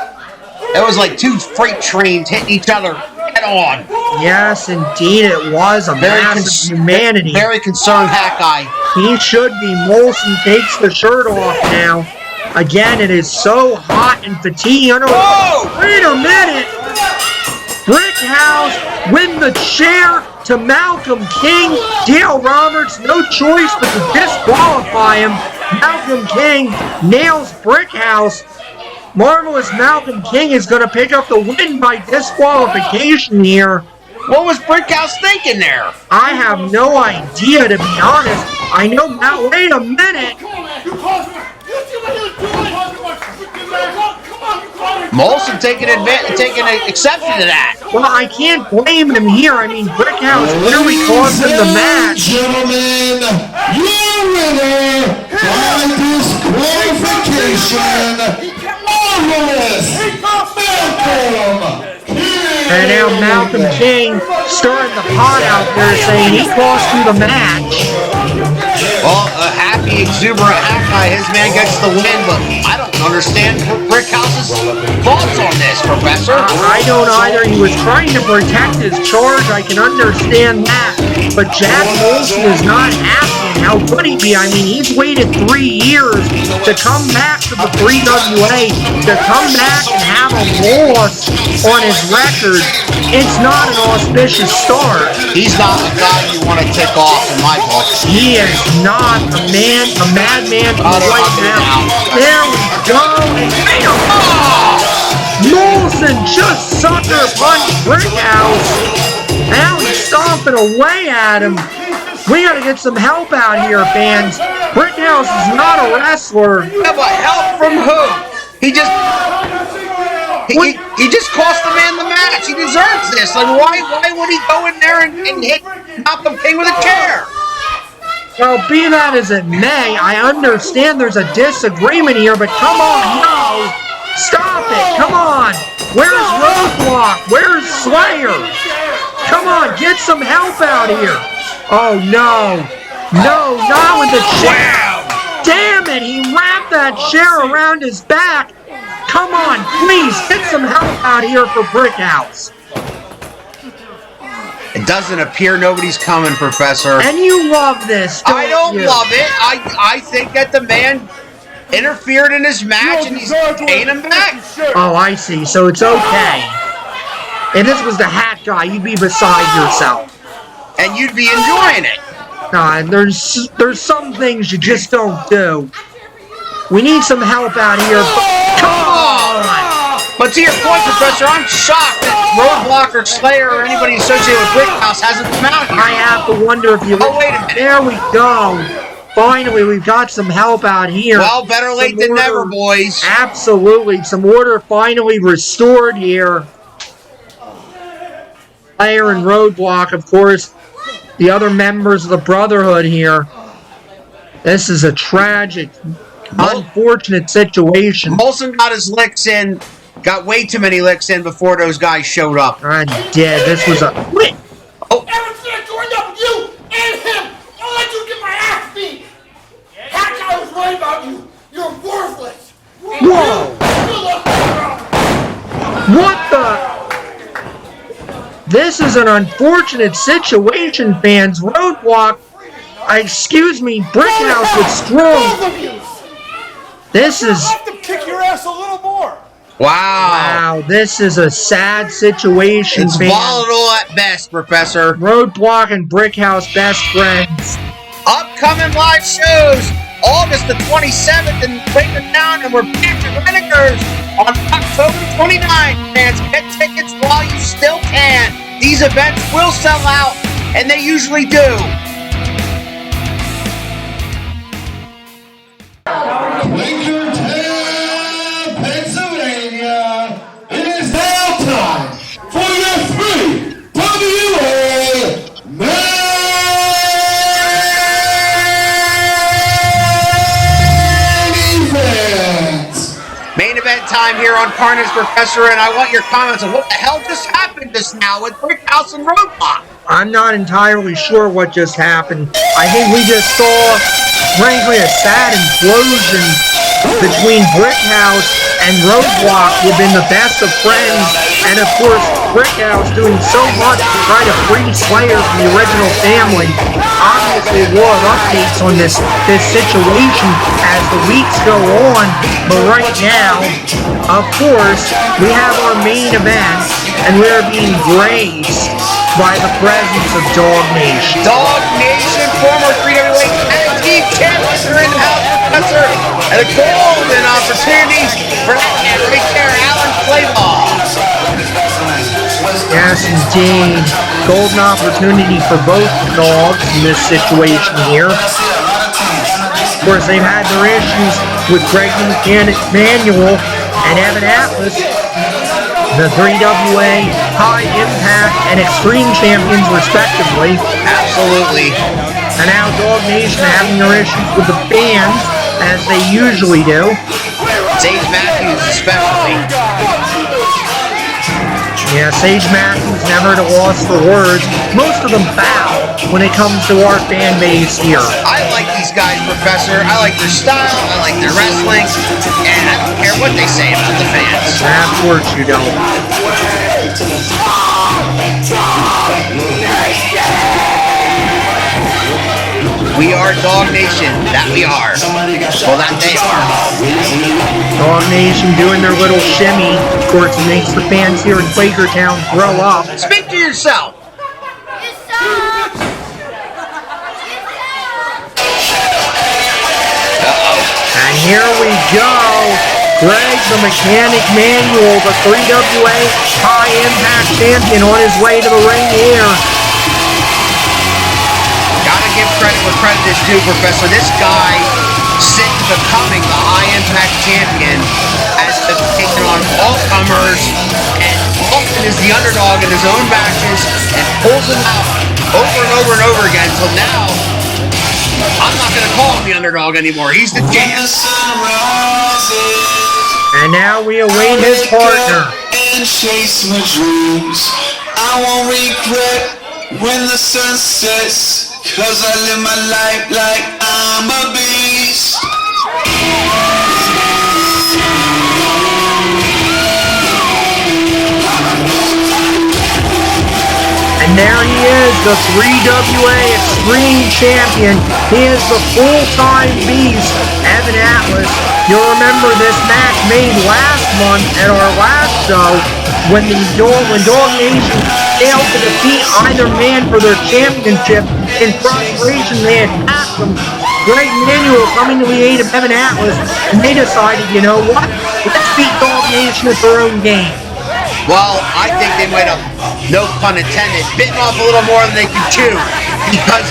That was like two freight trains hitting each other head-on. Yes, indeed it was. A massive humanity. Very concerned hat guy. He should be. Molsonn takes the shirt off now. Again, it is so hot and fatiguing. Whoa! Wait a minute! Brickhouse with the chair to Malcolm King. Theo Roberts, no choice but to disqualify him. Malcolm King nails Brickhouse. Marvelous Malcolm King is going to pick up the win by disqualification here. What was Brickhouse thinking there? I have no idea, to be honest. I know now. Wait a minute. Molsonn taking exception to that. Well, I can't blame him here. I mean, Brickhouse really cost him the match. Gentlemen, your winner by disqualification, Marvelous Malcolm King. And now Malcolm King stirring the pot out there saying he cost you the match. Well, a happy, exuberant hat guy, his man gets the win, but I don't understand Brickhouse's thoughts on this, Professor. I don't either. He was trying to protect his charge. I can understand that. But Jack Molsonn is not happy. And how could he be? I mean, he's waited 3 years to come back to the 3WA, to come back and have a loss on his record. It's not an auspicious start. He's not the guy you want to tick off in my book. He is not a madman right now. There we go. And bam! Molsonn just sucker punched Brickhouse. Now he's stomping away at him. We gotta get some help out here, fans. Brickhouse is not a wrestler. Yeah, but help from who? He just cost the man the match. He deserves this. Like, why would he go in there and hit Malcolm King with a chair? Well, be that as it may, I understand there's a disagreement here, but come on, no! Stop it, come on! Where's Roadblock? Where's Slayer? Come on, get some help out here! Oh, no. No, not with the chair! Damn it, he wrapped that chair around his back! Come on, please, get some help out here for Brickhouse! It doesn't appear nobody's coming, Professor. And you love this, don't you? I don't love it. I think that the man interfered in his match and he's paying him back. Oh, I see. So it's okay. If this was the hat guy, you'd be beside yourself. And you'd be enjoying it. Nah, there's some things you just don't do. We need some help out here. Come on! But to your point, Professor, I'm shocked that Roadblock or Slayer or anybody associated with Brickhouse hasn't come out here. I have to wonder if you... Oh, wait a minute. There we go. Finally, we've got some help out here. Well, better late than never, boys. Absolutely. Some order finally restored here. Slayer and Roadblock, of course, the other members of the Brotherhood here. This is a tragic, unfortunate situation. Molsonn got his licks in. Got way too many licks in before those guys showed up. I did. This was a... Wait. Oh. Everyone's gonna join up with you and him. I'll let you get my ass beat. Heck, I was right about you. You're worthless. Whoa. What the... This is an unfortunate situation, fans. Roadblock... excuse me, Brickhouse with strong... This is... Let them kick your ass a little more. Wow. Wow, this is a sad situation, It's fans. volatile at best, Professor. Roadblock and Brickhouse best friends. Upcoming live shows, August the 27th in Winthorpe, and we're back at Renegers on October 29th. Fans, get tickets while you still can. these events will sell out, and they usually do. Lincolntown, Pennsylvania. It is now time for your 3WWA main event. Main event time here on Carnage, Professor, and I want your comments on what the hell just happened just now with Brickhouse and Roadblock. I'm not entirely sure what just happened. I think we just saw, frankly, a sad implosion between Brickhouse and Roadblock, who have been the best of friends, and of course, Brickhouse doing so much to try to free Slayer from the original family. Obviously, a lot of updates on this situation as the weeks go on, but right now, of course, we have our main event, and we're being graced by the presence of Dawg Nation. Dawg Nation, former 3WA Tag Team Champions are in the house, Professor, and a golden opportunity for that man right there, Clayball. Yes, indeed. Golden opportunity for both dogs in this situation here. Of course, they've had their issues with Greg Manuel and Evan Atlas, the 3WA High Impact and Extreme Champions, respectively. Absolutely. And now Dawg Nation having their issues with the fans, as they usually do. Sage Matthews especially. Yeah, Sage Matthews never at a loss for words. Most of them bow when it comes to our fan base here. I like these guys, Professor. I like their style. I like their wrestling. And I don't care what they say about the fans. Of course you don't. We are Dawg Nation. That we are. Well, that they are. Dawg Nation doing their little shimmy. Of course, it makes the fans here in Quakertown grow up. Speak to yourself. And here we go. Greg the Mechanic Manuel, the 3WA High Impact Champion, on his way to the ring here. Gotta give credit where credit is due, Professor. This guy, since becoming the High Impact Champion, has taken on all comers and often is the underdog in his own matches and pulls them out over and over and over again. So now, I'm not going to call him the underdog anymore. He's the champ. And now we await his partner. And chase my dreams. I won't regret when the sun sets, 'cause I live my life like I'm a beast. And there he is, the 3WA Extreme Champion. He is the full-time beast, Evan Atlas. You'll remember this match made last month at our last show when Dawg Nation failed to defeat either man for their championship. In frustration, they attacked them. Greg Manuel coming to the aid of Evan Atlas, and they decided, you know what? Let's beat Dawg Nation at their own game. Well, I think they might have, no pun intended, bitten off a little more than they could chew. Because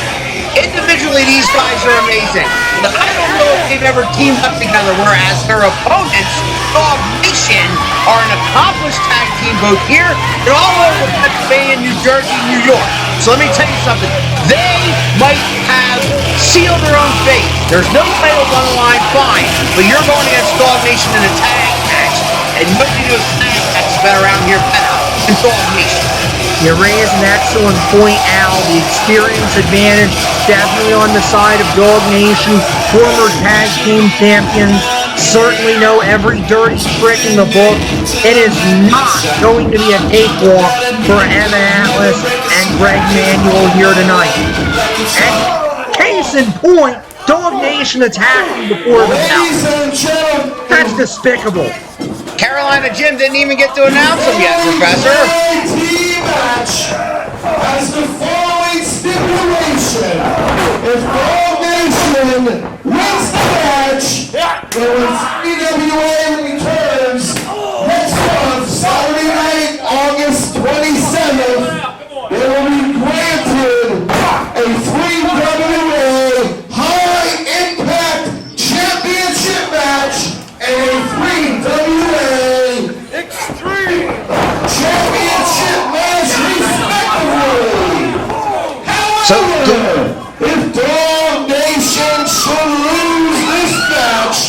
individually, these guys are amazing. But I don't know if they've ever teamed up together, whereas their opponents, Dawg Nation, are an accomplished tag team both here and all over Pennsylvania, New Jersey, New York. So let me tell you something. They might have sealed their own fate. There's no titles on the line, fine. But you're going against Dawg Nation in a tag match. And nobody knows tag matches been around here better than Dawg Nation. You raise an excellent point, Al. The experience advantage definitely on the side of Dawg Nation. Former tag team champions certainly know every dirty trick in the book. It is not going to be a cakewalk for Evan Atlas and Greg Manuel here tonight. And case in point, Dawg Nation attacking before the bell. That's despicable. Carolina Jim didn't even get to announce him yet, Professor. Match has the following stipulation. If Dawg Nation wins the match, then 3WA returns next month, Saturday night, August 27th, If Dawg Nation should lose this match,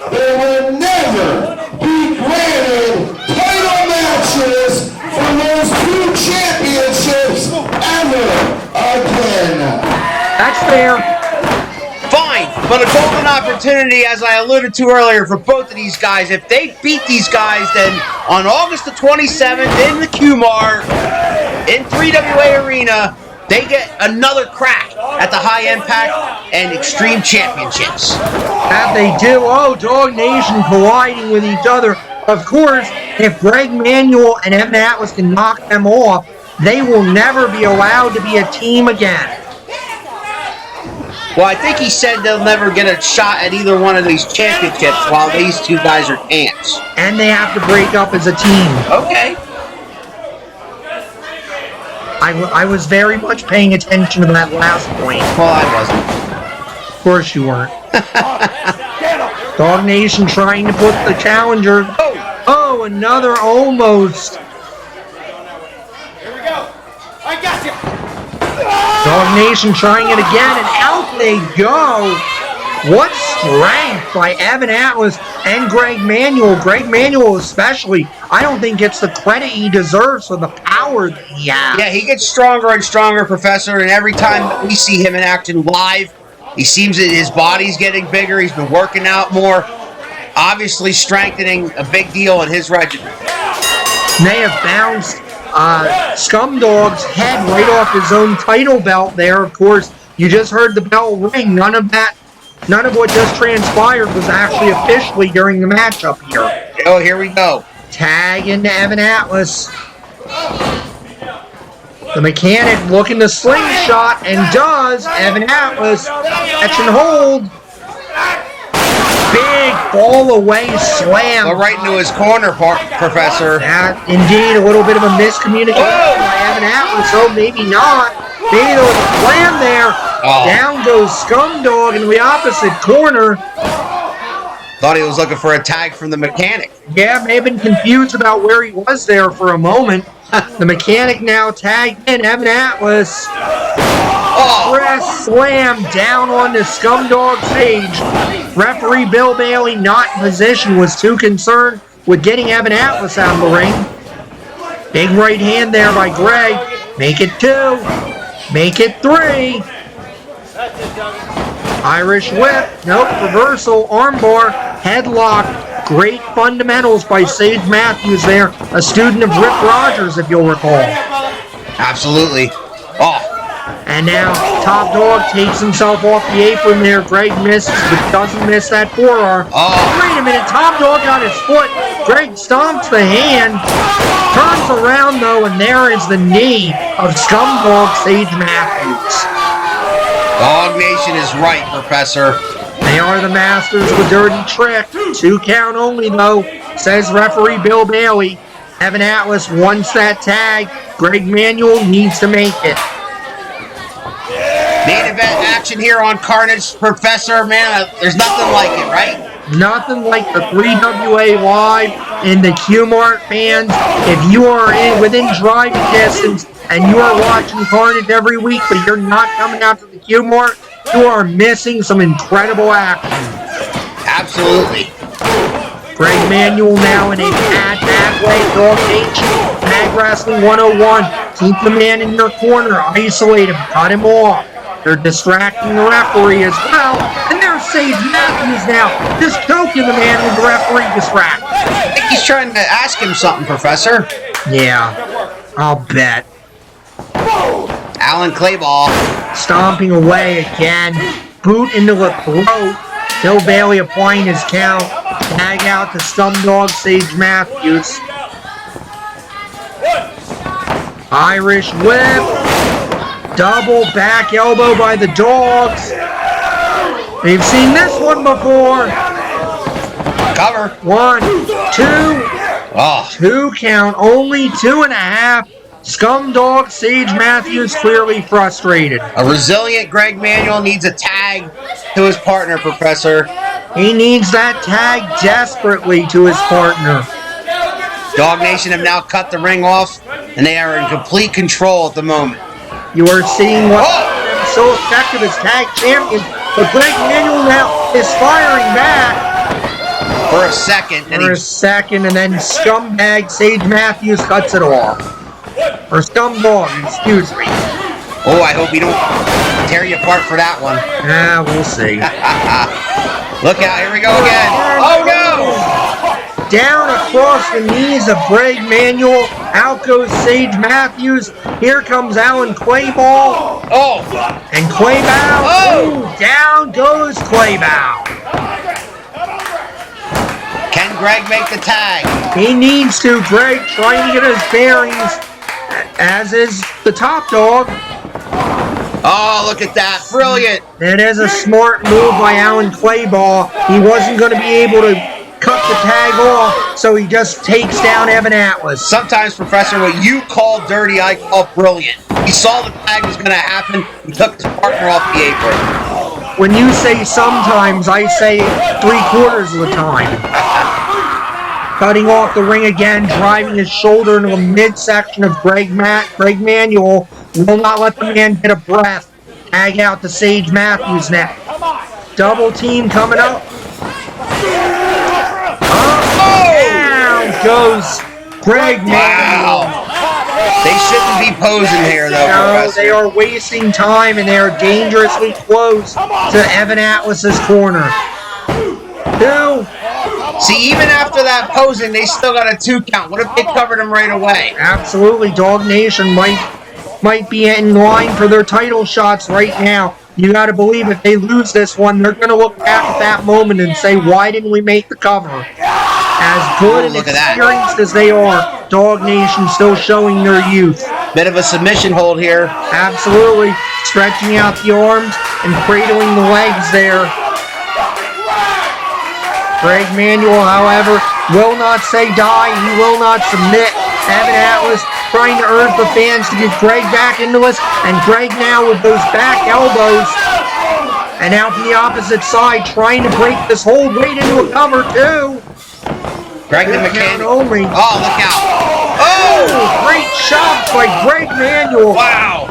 they will never be granted title matches for those two championships ever again. That's fair. Fine, but a golden opportunity, as I alluded to earlier, for both of these guys. If they beat these guys, then on August the 27th in the Q-Mart, in 3WA Arena, they get another crack at the High Impact and Extreme Championships. That they do. Oh, Dawg Nation colliding with each other. Of course, if Greg Manuel and Evan Atlas can knock them off, they will never be allowed to be a team again. Well, I think he said they'll never get a shot at either one of these championships while these two guys are champs. And they have to break up as a team. Okay. I was very much paying attention to that last point. Well, I wasn't. Of course you weren't. Dawg Nation trying to put the challenger. Oh, another almost. Here we go. I got you. Dawg Nation trying it again, and out they go. What strength by Evan Atlas and Greg Manuel. Greg Manuel especially, I don't think gets the credit he deserves for the power that he has. Yeah, he gets stronger and stronger, Professor, and every time that we see him in action live, he seems that his body's getting bigger. He's been working out more, obviously strengthening, a big deal in his regimen. And they have bounced Scum Dawg's head right off his own title belt there. Of course, you just heard the bell ring. None of what just transpired was actually officially during the matchup here. Oh, here we go. Tag into Evan Atlas. The mechanic looking to slingshot, and does. Evan Atlas catch and hold. Big fall away slam. Go right into his corner, Professor. That, indeed, a little bit of a miscommunication by Evan Atlas. Oh, maybe not. Maybe there was a plan there. Oh. Down goes Scum Dawg in the opposite corner. Thought he was looking for a tag from the mechanic. Yeah, may have been confused about where he was there for a moment. The mechanic now tagged in. Evan Atlas. Press slam down on the Scum Dawg stage. Referee Bill Bailey, not in position, was too concerned with getting Evan Atlas out of the ring. Big right hand there by Greg. Make it 2. Make it 3. Irish whip. Nope. Reversal. Armbar. Headlock. Great fundamentals by Sage Matthews there. A student of Rip Rogers, if you'll recall. Absolutely. Oh. And now Top Dawg takes himself off the apron there. Greg misses, but doesn't miss that forearm. Wait a minute. Top Dawg got his foot. Greg stomps the hand. Turns around, though, and there is the knee of Scum Dawg Sage Matthews. Dawg Nation is right, Professor. They are the masters of the dirty trick. 2 count only, though, says referee Bill Bailey. Evan Atlas wants that tag. Greg Manuel needs to make it. Main event action here on Carnage, Professor. Man, there's nothing like it, right? Nothing like the 3WA Live and the Q-Mart fans. If you are within driving distance and you are watching Carnage every week, but you're not coming out to the Q-Mart, you are missing some incredible action. Absolutely. Greg Manuel now in a bad way. Dawg Nation, Tag Wrestling 101. Keep the man in your corner. Isolate him. Cut him off. They're distracting the referee as well. And there's Sage Matthews now. Just choking the man with the referee distracted. I think he's trying to ask him something, Professor. Yeah, I'll bet. Alan Clayball. Stomping away again. Boot into the throat. Bill Bailey applying his count. Tag out to Scum Dawg Sage Matthews. Irish whip. Double back elbow by the Dogs. We've seen this one before. Cover. 1, 2. Oh. 2 count. Only 2.5. Scum Dawg Sage Matthews clearly frustrated. A resilient Greg Manuel needs a tag to his partner, Professor. He needs that tag desperately to his partner. Dawg Nation have now cut the ring off, and they are in complete control at the moment. You are seeing what so effective as tag champions. But Greg Manuel now is firing back. For a second. And then scumbag Sage Matthews cuts it off. Or Scumdog, excuse me. Oh, I hope we don't tear you apart for that one. Yeah, we'll see. Look out, here we go again. Oh, no! Down across the knees of Greg Manuel. Out goes Sage Matthews. Here comes Alan Clayball. Oh! And Clayball. Oh! Ooh, down goes Clayball. Can Greg make the tag? He needs to. Greg trying to get his bearings, as is the top dog. Oh, look at that. Brilliant. It is a smart move by Alan Clayball. He wasn't going to be able to cut the tag off, so he just takes down Evan Atlas. Sometimes, Professor, what you call dirty, I call brilliant. He saw the tag was going to happen. He took his partner off the apron. When you say sometimes, I say 3/4 of the time. Cutting off the ring again, driving his shoulder into the midsection of Greg Manuel. Will not let the man get a breath. Tag out to Sage Matthews now. Double team coming up. Down goes Greg Manuel. Wow. They shouldn't be posing here, though, No, Professor. they are wasting time, and they are dangerously close to Evan Atlas's corner. 2. See, even after that posing, they still got a 2 count. What if they covered him right away? Absolutely, Dawg Nation might be in line for their title shots right now. You got to believe if they lose this one, they're going to look back at that moment and say, why didn't we make the cover? As good and Look at that. experienced as they are, Dawg Nation still showing their youth. Bit of a submission hold here. Absolutely, stretching out the arms and cradling the legs there. Greg Manuel, however, will not say die. He will not submit. Evan Atlas trying to urge the fans to get Greg back into this, and Greg now with those back elbows. And out from the opposite side, trying to break this hold right into a cover, too. Greg the Count mechanic. only. Oh, look out. Oh, great shots by Greg Manuel. Wow.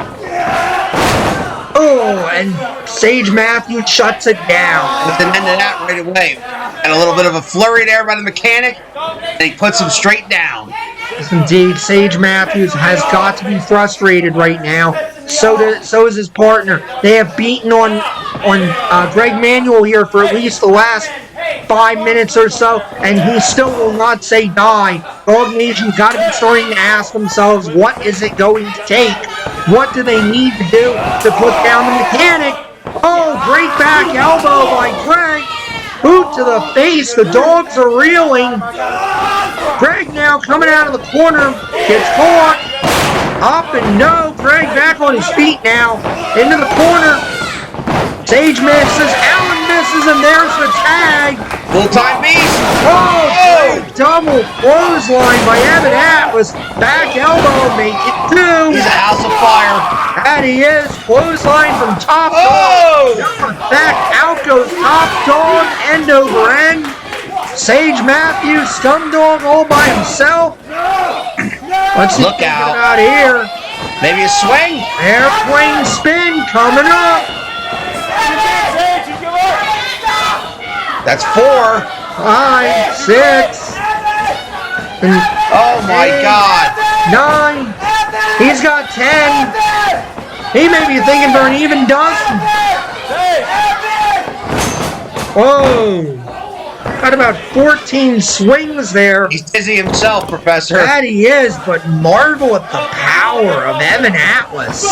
Oh, and Sage Matthews shuts it down. With an end of that right away. And a little bit of a flurry there by the mechanic. And he puts him straight down. Yes, indeed, Sage Matthews has got to be frustrated right now. So is his partner. They have beaten on Greg Manuel here for at least the last 5 minutes or so, and he still will not say die. Dawg Nation's got to be starting to ask themselves, what is it going to take? What do they need to do to put down the mechanic? Oh, great back elbow by Greg. Boot to the face. The dogs are reeling. Greg now coming out of the corner. Gets caught. Up and no. Greg back on his feet now. Into the corner. Sage misses. Allen misses, and there's the tag. Full-time beast. Oh, great double clothesline by Evan Atlas. Back elbow, make it 2. He's a house of fire. And he is. Clothesline from top Oh! dog. Back out goes top dog, end over end. Sage Matthews, Scumdog all by himself. Let's see Look what out. out here. Maybe a swing. Airplane spin coming up. That's 4. 5, 6. Oh my 8, God. 9. He's got 10. He may be thinking for an even dozen. Whoa. Got about 14 swings there. He's dizzy himself, Professor. That he is, but marvel at the power of Evan Atlas.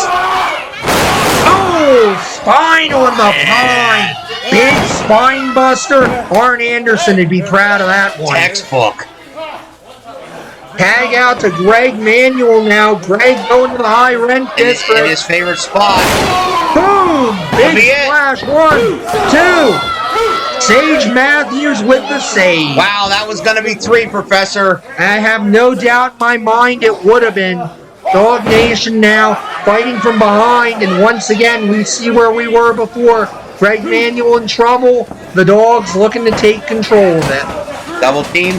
Oh, spine on the pine. Big spine buster. Arn Anderson would be proud of that one. Textbook. Tag out to Greg Manuel now. Greg going to the high rent In district. his favorite spot. Boom! Big be it. splash. 1, 2. Sage Matthews with the save. Wow, that was going to be 3, Professor. I have no doubt in my mind it would have been. Dawg Nation now fighting from behind, and once again we see where we were before. Greg Manuel in trouble. The Dogs looking to take control of it. Double team.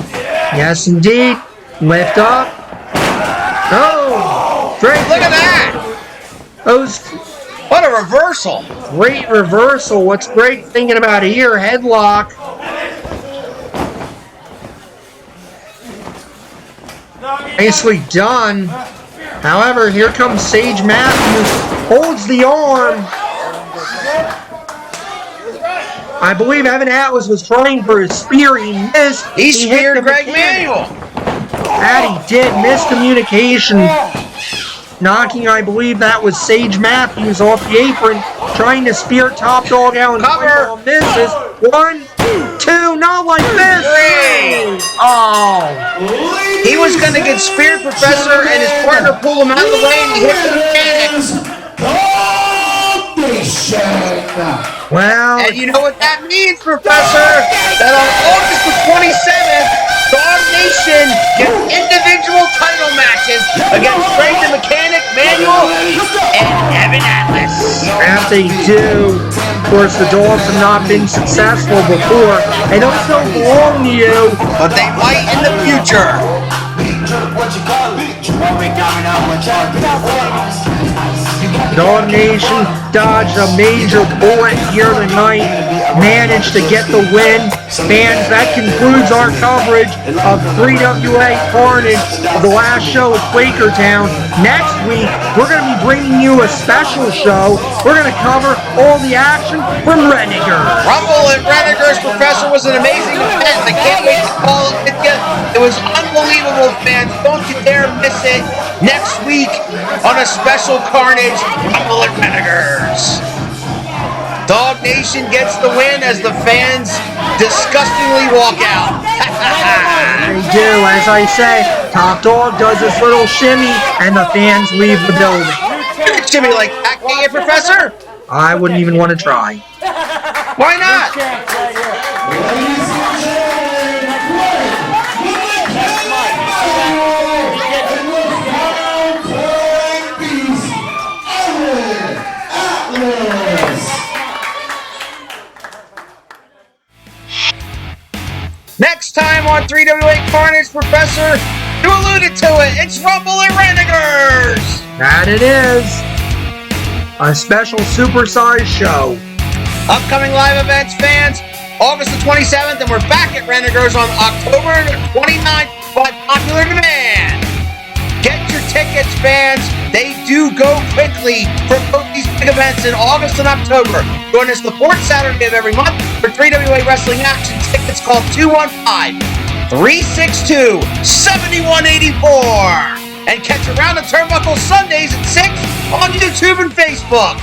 Yes, indeed. Lift up. Oh! Greg, Look at that. those What a reversal. Great reversal. What's great thinking about here? Headlock. Nicely done. However, here comes Sage Matthews. Holds the arm. I believe Evan Atlas was trying for a spear. He missed. He speared Greg Manuel. That he did. Miscommunication. Knocking, I believe that was Sage Matthews off the apron. Trying to spear Top Dog out. Cover. Misses. 1, 2, not like this. 3. Oh. He was going to get speared, Professor, and his partner pulled him out of the way and he hit the mechanic. Well. And you know what that means, Professor? That on August the 27th, Dawg Nation gets individual title matches against Greg the Mechanic, Manuel, and Evan Atlas. That they do. Of course, the Dogs have not been successful before. They don't so belong to you. But they might in the future. Dawg Nation dodged a major bullet here tonight, managed to get the win. Fans, that concludes our coverage of 3WA Carnage of the last show at Quakertown. Next week, we're going to be bringing you a special show. We're going to cover all the action from Renegers. Rumble at Renegers, Professor, was an amazing event. I can't wait to call it. It was unbelievable, fans. Don't you dare miss it. Next week on a special Carnage, Rumble at Renegers. Dawg Nation gets the win as the fans disgustingly walk out. They do, as I say. Top Dog does this little shimmy, and the fans leave the building. You can shimmy like that, can't you, Professor? I wouldn't even want to try. Why not? Next time on 3WA Carnage, Professor, you alluded to it. It's Rumble and Renegers. That it is. A special supersized show. Upcoming live events, fans. August the 27th, and we're back at Renegers on October the 29th by popular demand. Get your tickets, fans. They do go quickly for both these big events in August and October. Join us the fourth Saturday of every month for 3WA Wrestling Action. Tickets call 215-362-7184. And catch Around the Turnbuckle Sundays at 6 on YouTube and Facebook.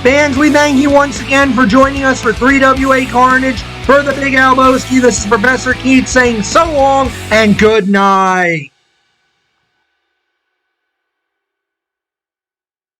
Fans, we thank you once again for joining us for 3WA Carnage. For the Big Albowski, this is Professor Keith saying so long and good night.